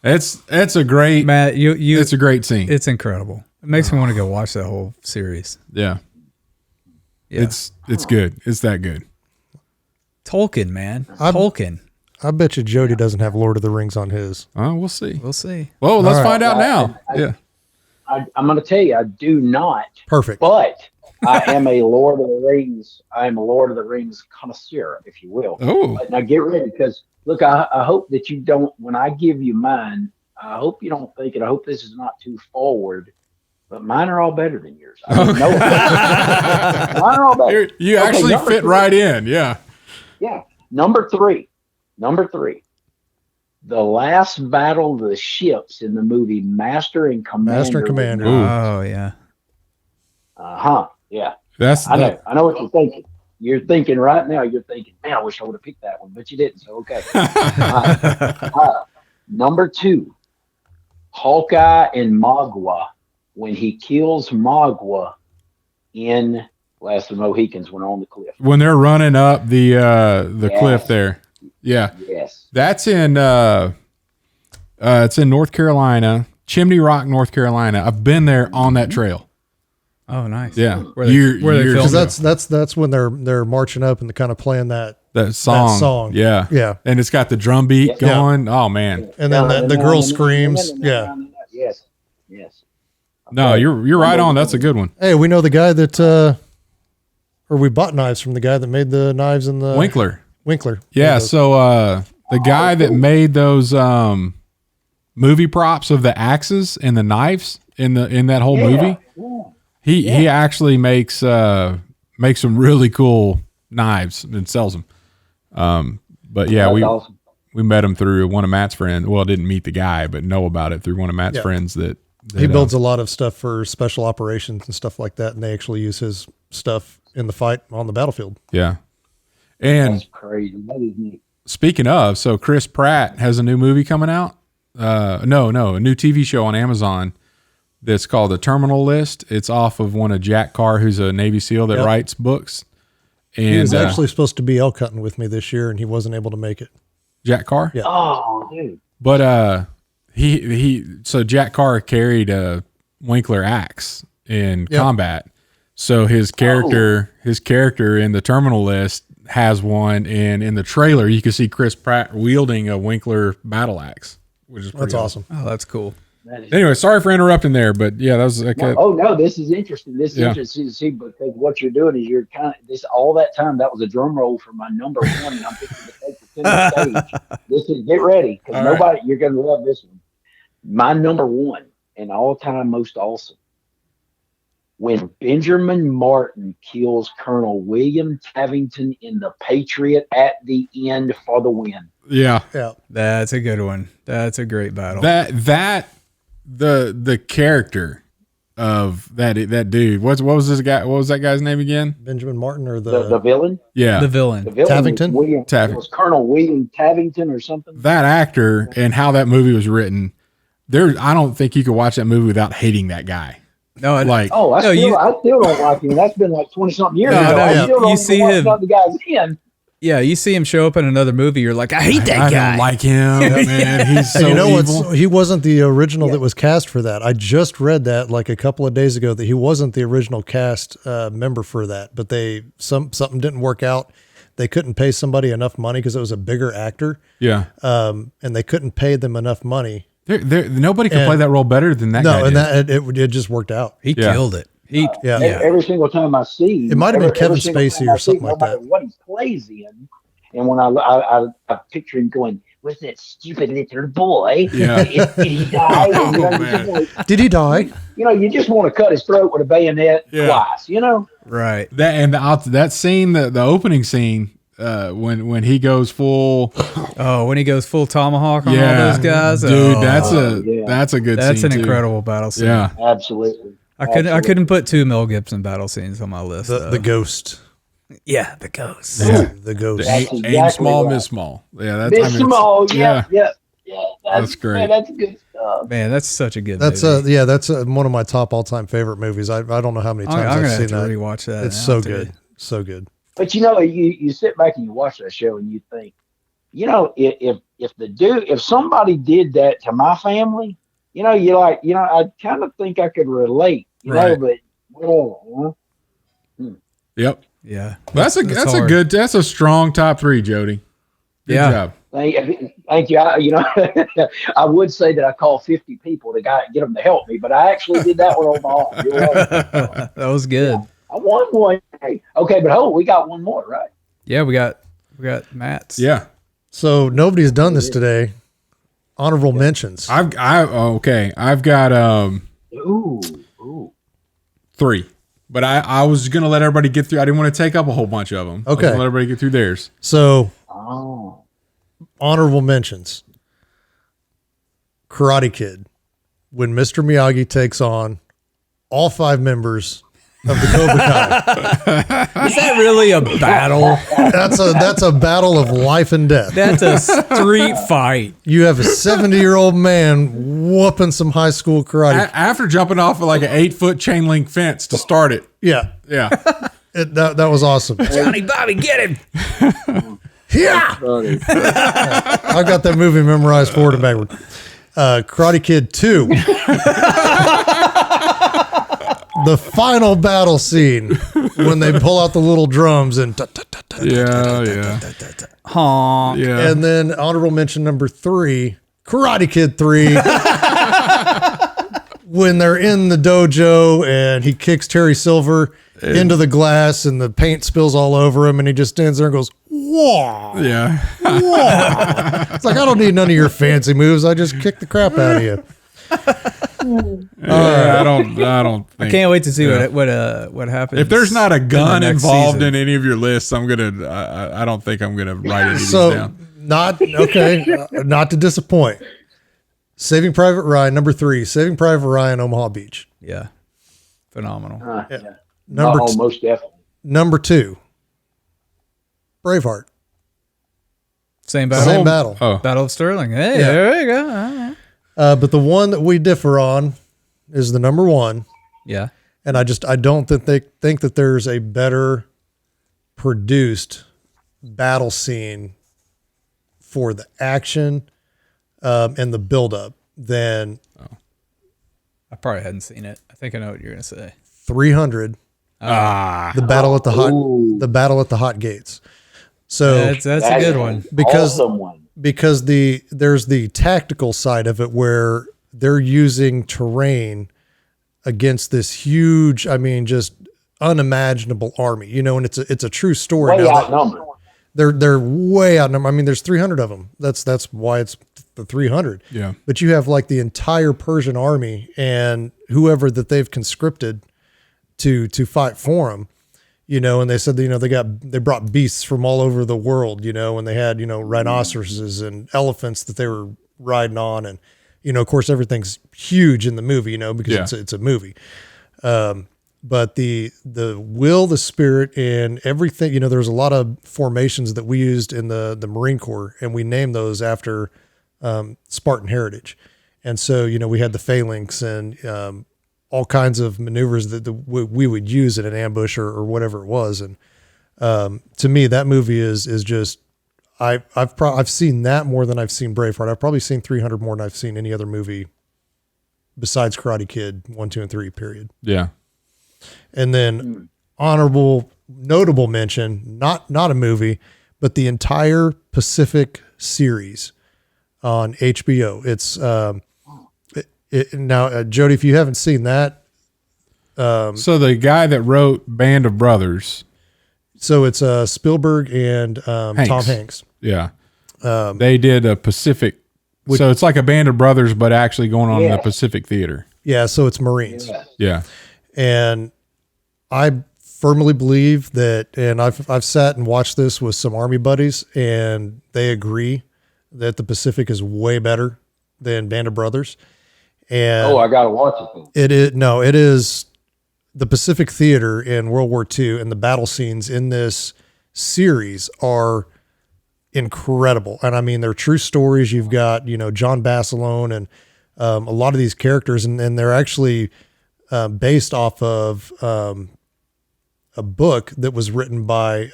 It's a great Matt. it's a great scene. It's incredible. It makes me want to go watch that whole series. Yeah. Yeah. It's good. It's that good. Tolkien, man. Tolkien. I bet you Jody doesn't have Lord of the Rings on his. Oh, we'll see. We'll see. Well, let's All right. find out now. Yeah. I'm going to tell you, I do not. Perfect. But I am a Lord of the Rings. I am a Lord of the Rings connoisseur, if you will. Oh. But now get ready, because look, I hope that you don't. When I give you mine, I hope you don't think it. I hope this is not too forward. But mine are all better than yours. I mean, no, mine are all better. You Okay, actually number fit 3. right in. Yeah. Yeah. Number three. The last battle of the ships in the movie Master and Commander. Master and Commander. Ooh. Oh yeah. Yeah. That's I know what you're thinking. You're thinking right now, man, I wish I would have picked that one, but you didn't. So, okay. Number 2, Hawkeye and Magua. When he kills Magua in Last of the Mohicans when on the cliff. when they're running up the Yes. cliff there. Yeah. Yes. That's in it's in North Carolina, Chimney Rock, North Carolina. I've been there on that trail. Oh, nice. Yeah. Where they Years filmed Because ago. that's when they're marching up and they're kind of playing that. That song. Yeah. Yeah. And it's got the drum beat Yeah. going. Oh man. And then the girl screams. Yeah. Yes. No, you're right on. That's a good one. Hey, we know the guy that, or we bought knives from the guy that made the knives in the Winkler. Winkler. Yeah, so the guy that made those movie props of the axes and the knives in that whole movie, he actually makes some really cool knives and sells them. But yeah, That's we awesome. we met him through one of Matt's friends. Well, didn't meet the guy, but know about it through one of Matt's friends that He builds a lot of stuff for special operations and stuff like that, and they actually use his stuff in the fight on the battlefield. Yeah. And That's crazy. That is neat. speaking of, so Chris Pratt has a new movie coming out. A new TV show on Amazon that's called The Terminal List. It's off of one of Jack Carr, who's a Navy SEAL that writes books. And He was actually supposed to be elk hunting with me this year, and he wasn't able to make it. Jack Carr. Yeah. Oh, dude. But so Jack Carr carried a Winkler axe in combat. So his character in the Terminal List has one, and in the trailer you can see Chris Pratt wielding a Winkler battle axe, which is pretty That's awesome. Oh, that's cool. That is Anyway, sorry for interrupting there, but yeah, that was like no, this is interesting. This is Yeah. interesting to see, because what you're doing is you're kind of this all that time. That was a drum roll for my number 1, and I'm picking to take the center stage. This is get ready, because All right. nobody you're going to love this one. My number 1 and all time most awesome. When Benjamin Martin kills Colonel William Tavington in The Patriot at the end for the win. Yeah. That's a good one. That's a great battle. the character of that dude. What was this guy? What was that guy's name again? Benjamin Martin or The villain? Yeah, the villain. The villain was Tavington? William, Tavington. It was Colonel William Tavington or something. that actor and how that movie was written. I don't think you could watch that movie without hating that guy. No, Like, Oh, I No, still don't like him. That's been like 20-something years No, ago. no, I yeah. still don't You even see watch him- none of the guys in. yeah, you see him show up in another movie, you're like, I hate that I guy. don't like him, man. He's so And you know evil. what? He wasn't the original that was cast for that. I just read that like a couple of days ago that he wasn't the original cast member for that, but something didn't work out. They couldn't pay somebody enough money because it was a bigger actor, Yeah, and they couldn't pay them enough money. nobody could And- play that role better than that guy. No, and did. it just worked out. He Yeah. killed it. He Yeah. Every single time I see, It might have been every Kevin single Spacey time or I see, something like no matter that. what he plays in, and when I picture him going, "What's that stupid little boy? Yeah. Did he die?" And, Oh, you man. just Did he die? you just want to cut his throat with a bayonet Yeah. twice. right. That scene, the opening scene, when he goes full, Oh, when he goes full tomahawk on all yeah, those guys. dude, oh, that's yeah. a good. that's scene an too. incredible battle scene. Yeah, Absolutely. I couldn't put 2 Mel Gibson battle scenes on my list. The Ghost. Yeah, the Ghost. Yeah. The Ghost. Aim small, miss small. Yeah, that's Miss Small. Yeah. That's great. Man, that's good stuff. Man, that's such a good That's movie. that's one of my top all-time favorite movies. I don't know how many times I'm I've gonna seen have to that. rewatch that. It's now, so too. good. So good. But you sit back and you watch that show and you think, if somebody did that to my family, I kind of think I could relate, Right. but whatever. Yep. Yeah, That's a strong top 3, Jody. Good job. Thank you. I would say that I called 50 people to get them to help me, but I actually did that one on my own. You're right. that was good. I won one. Okay, but we got one more, right? Yeah, we got Matt's. Yeah. So nobody's done this today. Honorable mentions. I've got Ooh. 3. But I was going to let everybody get through. I didn't want to take up a whole bunch of them. I was Okay. gonna let everybody get through theirs. So Oh. honorable mentions. Karate Kid. When Mr. Miyagi takes on all 5 members of the Cobra Kai. Is that really a battle? That's a battle of life and death. That's a street fight. You have a 70-year-old man whooping some high school karate. After jumping off of like an 8-foot chain link fence to start it. Yeah. Yeah. That was awesome. Johnny Bobby, get him. Yeah. Funny. I got that movie memorized forward and backward. Karate Kid 2. The final battle scene when they pull out the little drums and Yeah. Honk. Yeah. and then honorable mention number 3, Karate Kid 3. When they're in the dojo and he kicks Terry Silver into the glass and the paint spills all over him and he just stands there and goes, "Whoa." Yeah. It's like, I don't need none of your fancy moves. I just kick the crap out of you. Yeah, I don't think. I can't wait to see what happens. If there's not a gun the next involved season. in any of your lists, I don't think I'm gonna write any of these So down. not to disappoint. Saving Private Ryan, number 3, Saving Private Ryan, Omaha Beach. Yeah, phenomenal. Yeah. Number Most definitely. Number 2, Braveheart. Same battle. Same battle. Oh, Battle of Sterling. Hey, Yeah. there you go. All right. But the one that we differ on is the number 1. Yeah. And I don't think that there's a better produced battle scene for the action and the buildup than I probably hadn't seen it. I think I know what you're gonna say. 300. The battle at the hot gates. So That's a good one. because Awesome one. because there's the tactical side of it where they're using terrain against this huge, just unimaginable army, and it's a true story. Way Now, outnumbered. they're way outnumbered. There's 300 of them. That's why it's the 300. yeah. But you have like the entire Persian army and whoever that they've conscripted to fight for them, and they said that, they brought beasts from all over the world, and they had, rhinoceroses and elephants that they were riding on. And, of course, everything's huge in the movie, because it's a movie. But the will, the spirit, and everything, there's a lot of formations that we used in the Marine Corps, and we named those after Spartan heritage. And so, we had the phalanx and all kinds of maneuvers that we would use in an ambush or whatever it was. And to me, that movie is just, I've seen that more than I've seen Braveheart. I've probably seen 300 more than I've seen any other movie besides Karate Kid 1, 2, and 3, period. Yeah. And then notable mention, not a movie, but the entire Pacific series on HBO. It's now, Jody, if you haven't seen that, So the guy that wrote Band of Brothers, so it's Spielberg and Tom Hanks. yeah, they did a Pacific. So it's like a Band of Brothers, but actually going on in the Pacific Theater. Yeah, so it's Marines. Yeah. Yeah. And I firmly believe that, and I've sat and watched this with some Army buddies, and they agree that the Pacific is way better than Band of Brothers. And I gotta watch it then. it is the Pacific Theater in World War II and the battle scenes in this series are incredible. And I mean, they're true stories. You've got, John Basilone and a lot of these characters, and they're actually based off of a book that was written by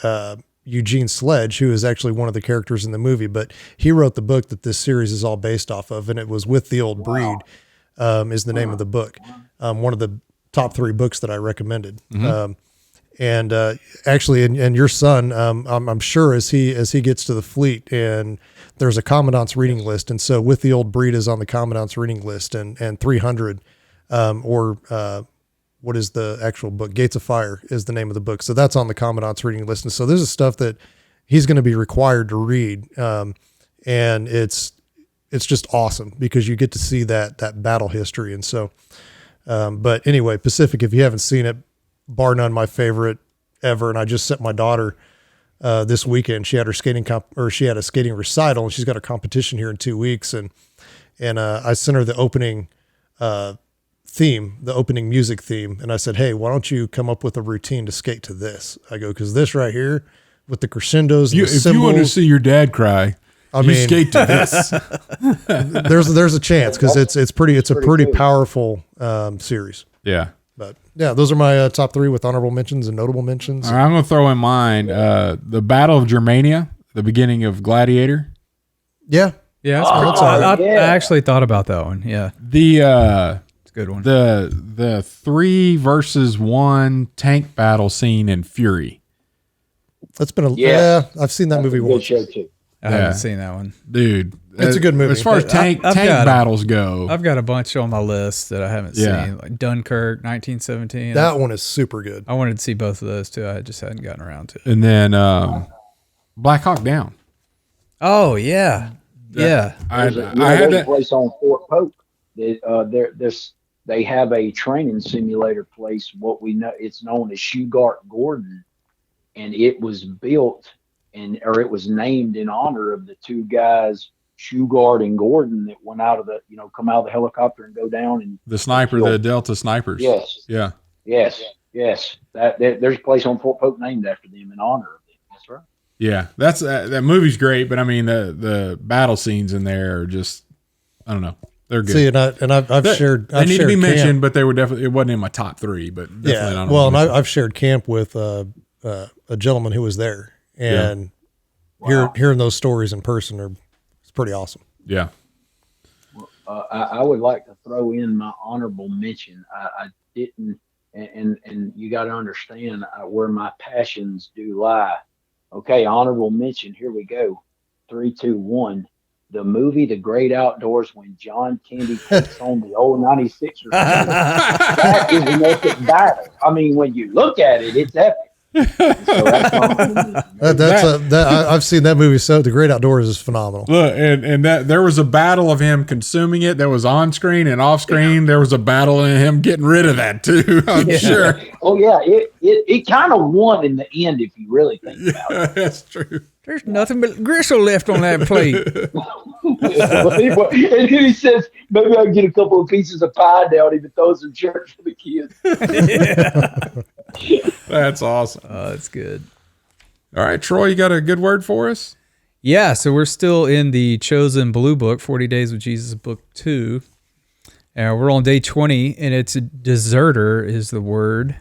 Eugene Sledge, who is actually one of the characters in the movie, but he wrote the book that this series is all based off of, and it was With the Old Breed is the name of the book. One of the top 3 books that I recommended. And actually, and your son, I'm sure as he gets to the fleet, and there's a commandant's reading list, and so With the Old Breed is on the commandant's reading list, and 300, what is the actual book? Gates of Fire is the name of the book. So that's on the commandant's reading list, and so this is stuff that he's going to be required to read, and it's just awesome because you get to see that battle history, and so. But anyway, Pacific, if you haven't seen it, bar none, my favorite ever. And I just sent my daughter, this weekend, she had her she had a skating recital, and she's got a competition here in 2 weeks. And I sent her the opening, theme, the opening music theme. And I said, hey, why don't you come up with a routine to skate to this? I go, cause this right here with the crescendos, and the if cymbals, you want to see your dad cry, I you mean, skate to this. there's a chance because it's a pretty cool. powerful, series. Yeah. But yeah, those are my top 3 with honorable mentions and notable mentions. All right, I'm going to throw in mine. The Battle of Germania, the beginning of Gladiator. Yeah, that's I actually thought about that one. Yeah, it's a good one. The 3 versus 1 tank battle scene in Fury. That's been I've seen that movie Good once. show too. I haven't seen that one, dude. It's a good movie. As far as tank battles go, I've got a bunch on my list that I haven't seen, like Dunkirk, 1917. That one is super good. I wanted to see both of those too. I just hadn't gotten around to it. and then Black Hawk Down. Oh yeah, yeah. I had There's a that. place on Fort Polk. They have a training simulator place. What we know, it's known as Shugart Gordon, and it was built or it was named in honor of the 2 guys, Shugart and Gordon, that went out of come out of the helicopter and go down and The sniper, the Delta snipers. Yes. Yeah. Yes. There's a place on Fort Polk named after them in honor of them. That's right. Yeah. That's that movie's great, but I mean the battle scenes in there are just, I don't know. They're good. See, I've shared. They need to be camp. mentioned, but they were definitely. It wasn't in my top 3, but definitely not. Well, and I've shared camp with a gentleman who was there, and hearing those stories in person it's pretty awesome. Yeah. I would like to throw in my honorable mention. I didn't, and you got to understand where my passions do lie. Okay, honorable mention. Here we go. 3, 2, 1. The movie The Great Outdoors, when John Candy takes on the old 96ers. That is an epic battle. I mean, when you look at it, it's epic. So I've seen that movie. So The Great Outdoors is phenomenal. Look, and that there was a battle of him consuming it that was on screen and off screen. There was a battle of him getting rid of that too. I'm sure. Oh yeah, it kind of won in the end if you really think about it. That's true. There's nothing but gristle left on that plate. And then he says, maybe I can get a couple of pieces of pie down, even throws some church for the kids. That's awesome. That's good. All right, Troy, you got a good word for us? Yeah, so we're still in the Chosen Blue Book, 40 Days with Jesus, Book 2. And we're on day 20, and it's a deserter is the word.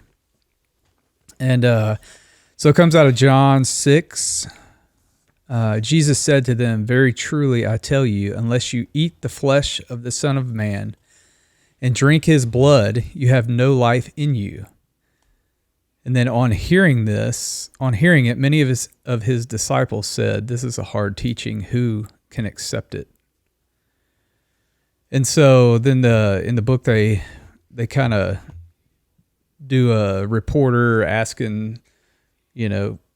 And so it comes out of John 6. Jesus said to them, very truly I tell you, unless you eat the flesh of the Son of Man and drink his blood, you have no life in you. And then on hearing it, many of his disciples said, this is a hard teaching. Who can accept it? And so then in the book, they kind of do a reporter asking,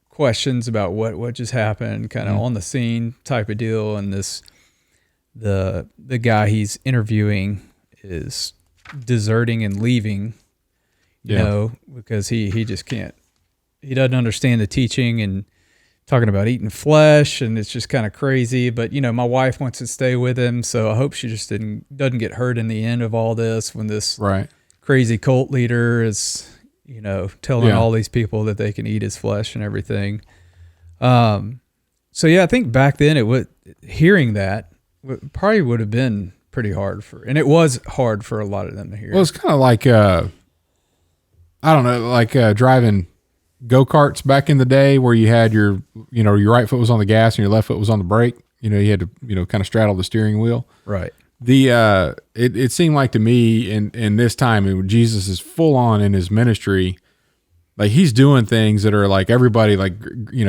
questions about what just happened, kind of on the scene type of deal. And the guy he's interviewing is deserting and leaving, because he just can't, he doesn't understand the teaching and talking about eating flesh, and it's just kind of crazy. But my wife wants to stay with him, so I hope she just doesn't get hurt in the end of all this when this crazy cult leader is telling all these people that they can eat his flesh and everything. So yeah, I think back then hearing that probably would have been pretty hard and it was hard for a lot of them to hear. Well, it's kind of like, I don't know, like driving go-karts back in the day where you had your right foot was on the gas and your left foot was on the brake. You had to, kind of straddle the steering wheel. Right. It seemed like to me in this time, when Jesus is full on in his ministry, like he's doing things that are like everybody, like,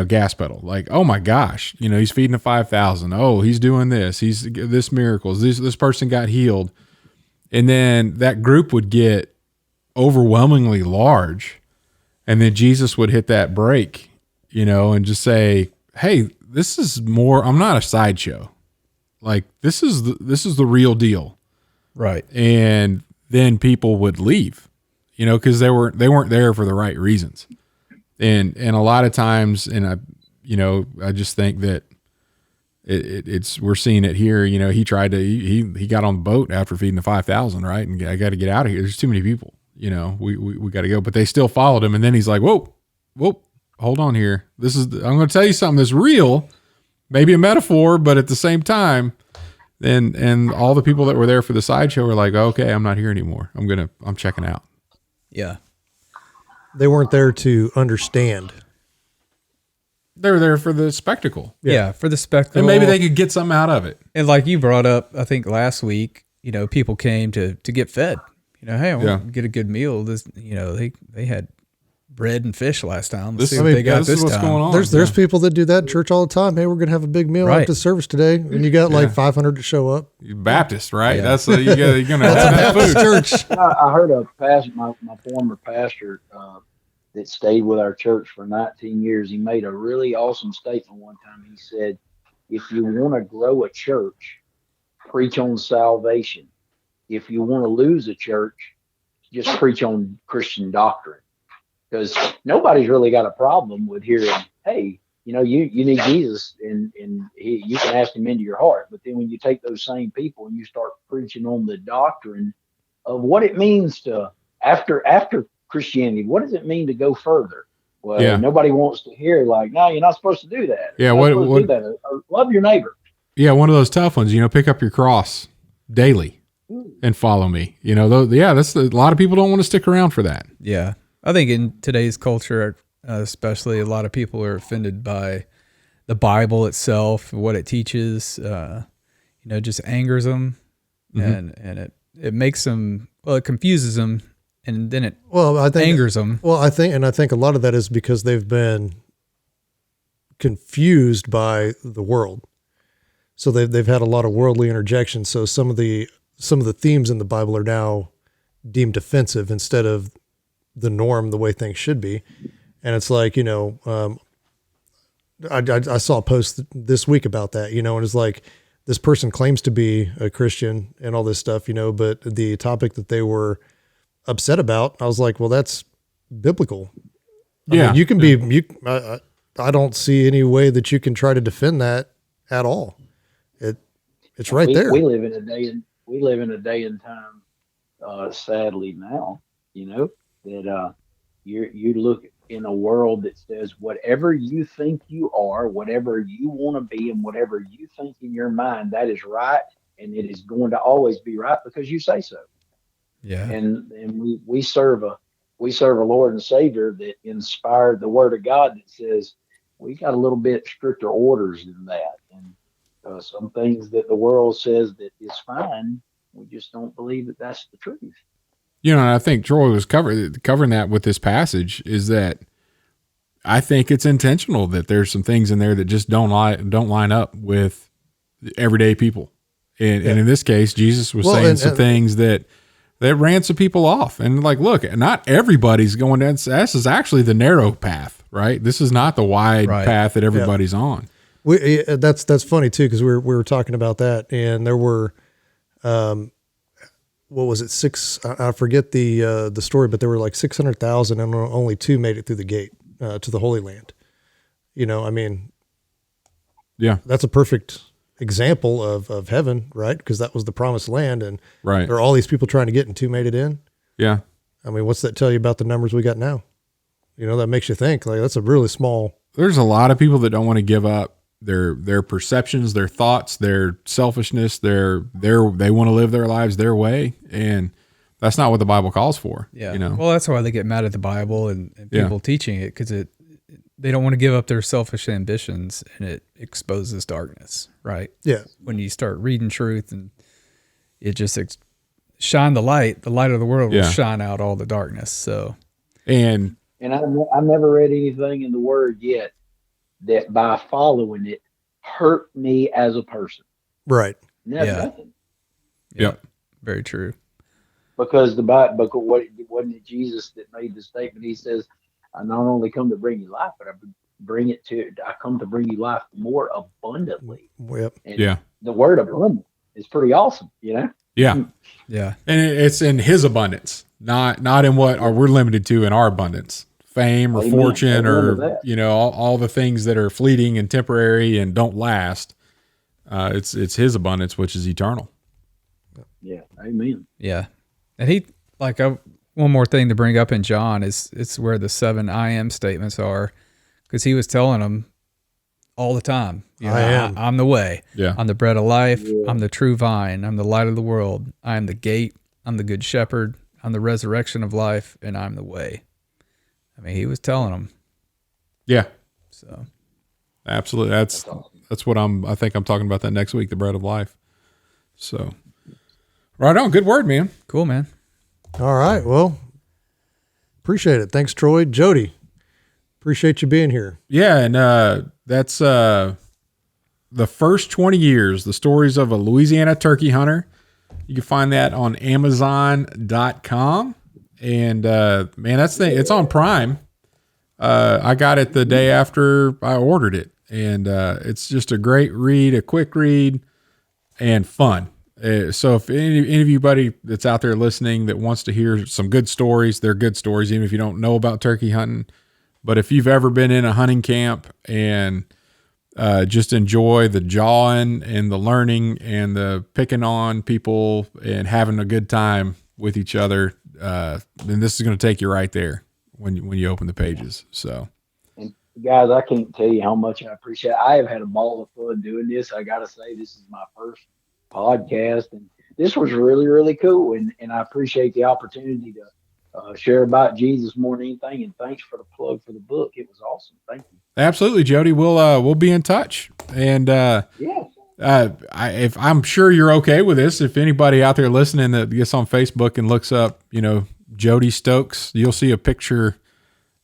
gas pedal, like, oh my gosh, he's feeding the 5,000. Oh, he's doing this. He's this miracles. This person got healed. And then that group would get overwhelmingly large. And then Jesus would hit that brake, and just say, hey, this is more, I'm not a sideshow. Like this is the real deal. Right. And then people would leave, cause they weren't there for the right reasons. And a lot of times, and I just think that we're seeing it here. He got on the boat after feeding the 5,000, right? And I got to get out of here. There's too many people, we got to go, but they still followed him. And then he's like, whoa, hold on here. I'm going to tell you something that's real. Maybe a metaphor, but at the same time, and all the people that were there for the sideshow were like, okay, I'm not here anymore. I'm checking out. Yeah. They weren't there to understand. They were there for the spectacle. Yeah, for the spectacle. And maybe they could get something out of it. And like you brought up, I think last week, people came to get fed. Hey, I want to get a good meal. This, they had bread and fish last time. Let's see what they got this what's time. going on. There's people that do that in church all the time. Hey, we're going to have a big meal after service today. And you got like 500 to show up. You're Baptist, right? Yeah. That's you're going to have that food. Church. I heard a pastor, my former pastor, that stayed with our church for 19 years. He made a really awesome statement one time. He said, if you want to grow a church, preach on salvation. If you want to lose a church, just preach on Christian doctrine. Because nobody's really got a problem with hearing, hey, you need Jesus and you can ask him into your heart. But then when you take those same people and you start preaching on the doctrine of what it means to after Christianity, what does it mean to go further? Well, nobody wants to hear like, no, you're not supposed to do that. Yeah, what do that. Or love your neighbor. Yeah, one of those tough ones. Pick up your cross daily and follow me. That's a lot of people don't want to stick around for that. Yeah. I think in today's culture, especially, a lot of people are offended by the Bible itself, what it teaches. Just angers them, and it makes them. Well, it confuses them, and then it angers them. Well, I think a lot of that is because they've been confused by the world, so they've had a lot of worldly interjections. So some of the themes in the Bible are now deemed offensive instead of the norm, the way things should be. And it's like, I saw a post this week about that, and it's like, this person claims to be a Christian and all this stuff, but the topic that they were upset about, I was like, well, that's biblical. I mean, you can be, I don't see any way that you can try to defend that at all. It's right there. We live in a day and time, sadly now, that you look in a world that says whatever you think you are, whatever you want to be, and whatever you think in your mind, that is right, and it is going to always be right because you say so. Yeah. And we serve a Lord and Savior that inspired the Word of God that says we got a little bit stricter orders than that, and some things that the world says that is fine, we just don't believe that that's the truth. And I think Troy was covering that with this passage, is that I think it's intentional that there's some things in there that just don't line up with everyday people. And in this case, Jesus was saying some things that ran some people off. And like, look, not everybody's going down. This is actually the narrow path, right? This is not the wide path that everybody's on. That's funny too, because we were talking about that, and there were, what was it? I forget the story, but there were like 600,000, and only 2 made it through the gate to the Holy Land. That's a perfect example of heaven, right? Because that was the promised land, and there are all these people trying to get, and 2 made it in. Yeah. I mean, what's that tell you about the numbers we got now? You know, that makes you think like that's a really small. There's a lot of people that don't want to give up their perceptions, their thoughts, their selfishness, they want to live their lives their way. And that's not what the Bible calls for. Yeah. You know? Well, that's why they get mad at the Bible and people teaching it, because they don't want to give up their selfish ambitions, and it exposes darkness, right? Yeah. When you start reading truth and it just shine the light of the world will shine out all the darkness. So, and I've never read anything in the Word yet that by following it hurt me as a person. Right. Nothing. Yep. Very true. Because wasn't it Jesus that made the statement? He says, "I not only come to bring you life, but I come to bring you life more abundantly." Yep. And the word abundant is pretty awesome, you know? Yeah. Yeah. And it's in his abundance, not in what we're limited to in our abundance. Fame or fortune or, you know, all the things that are fleeting and temporary and don't last. It's his abundance, which is eternal. Yeah. Amen. Yeah. And one more thing to bring up in John is it's where the 7 I am statements are, because he was telling them all the time, you know, I'm the way. Yeah. I'm the bread of life. Yeah. I'm the true vine. I'm the light of the world. I am the gate. I'm the good shepherd. I'm the resurrection of life, and I'm the way. I mean, he was telling them. Yeah. So. Absolutely. That's what I think I'm talking about that next week, the bread of life. So. Right on. Good word, man. Cool, man. All right. Well, appreciate it. Thanks, Troy. Jody, appreciate you being here. Yeah. And that's the first 20 years, the stories of a Louisiana turkey hunter. You can find that on Amazon.com. And man, it's on Prime. I got it the day after I ordered it. And it's just a great read, a quick read, and fun. So if any of anybody that's out there listening that wants to hear some good stories, they're good stories, even if you don't know about turkey hunting. But if you've ever been in a hunting camp and just enjoy the jawing and the learning and the picking on people and having a good time with each other, then this is going to take you right there when you open the pages. So, and guys, I can't tell you how much I appreciate it. I have had a ball of fun doing this. I got to say, this is my first podcast, and this was really, really cool. And I appreciate the opportunity to share about Jesus more than anything. And thanks for the plug for the book. It was awesome. Thank you. Absolutely, Jody. We'll be in touch. And if I'm sure you're okay with this, if anybody out there listening that gets on Facebook and looks up, you know, Jodie Stokes, you'll see a picture.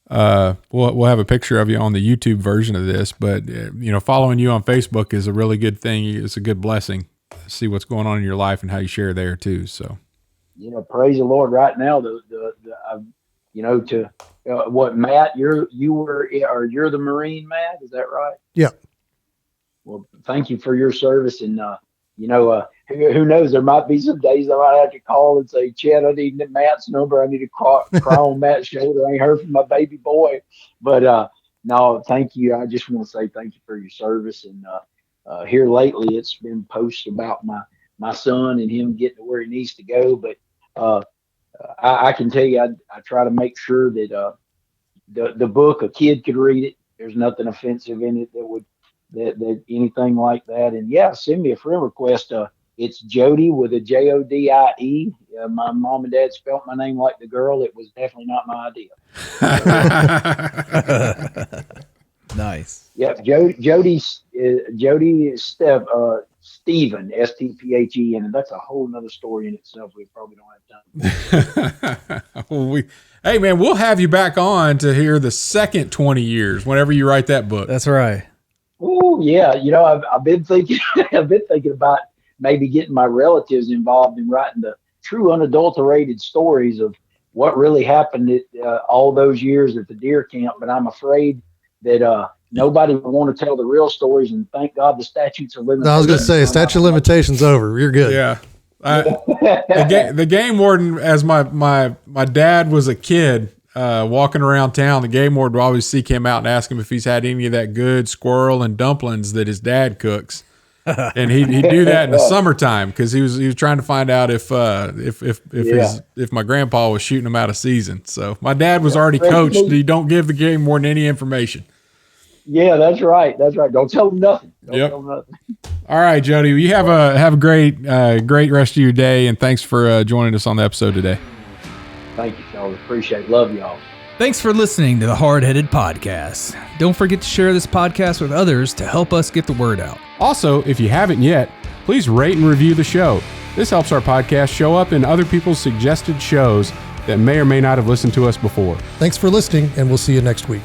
We'll have a picture of you on the YouTube version of this, but you know, following you on Facebook is a really good thing. It's a good blessing. See what's going on in your life and how you share there too. So, you know, praise the Lord. Right now, what Matt, you're the Marine, Matt, is that right? Yeah. Well, thank you for your service, and who knows? There might be some days I might have to call and say, Chet, I need Matt's number. I need to cry on Matt's shoulder. I ain't heard from my baby boy, but no, thank you. I just want to say thank you for your service, and here lately, it's been posts about my son and him getting to where he needs to go. But I can tell you, I try to make sure that the book, a kid could read it. There's nothing offensive in it that anything like that. And yeah, send me a friend request. It's Jodie with a Jodie. My mom and dad spelt my name like the girl. It was definitely not my idea. Nice. Yeah, Jodie Stephen, Stphen, and that's a whole nother story in itself. We probably don't have time. Hey man, we'll have you back on to hear the second 20 years whenever you write that book. That's right. Oh yeah, you know, I've been thinking about maybe getting my relatives involved in writing the true unadulterated stories of what really happened at all those years at the deer camp. But I'm afraid that nobody would want to tell the real stories, and thank God the statutes of limitations. No, I was going to say statute of limitations over. You're good. Yeah. The game warden, as my dad was a kid walking around town, the game warden would always seek him out and ask him if he's had any of that good squirrel and dumplings that his dad cooks. And he'd do that in the summertime because he was trying to find out if my grandpa was shooting him out of season. So my dad was already coached. He don't give the game more than any information. Yeah, that's right. That's right. Don't tell them nothing. Don't tell them nothing. All right, Jody. You have a great rest of your day, and thanks for joining us on the episode today. Thank you, fellas. Appreciate it. Love y'all. Thanks for listening to the Hardheaded Podcast. Don't forget to share this podcast with others to help us get the word out. Also, if you haven't yet, please rate and review the show. This helps our podcast show up in other people's suggested shows that may or may not have listened to us before. Thanks for listening, and we'll see you next week.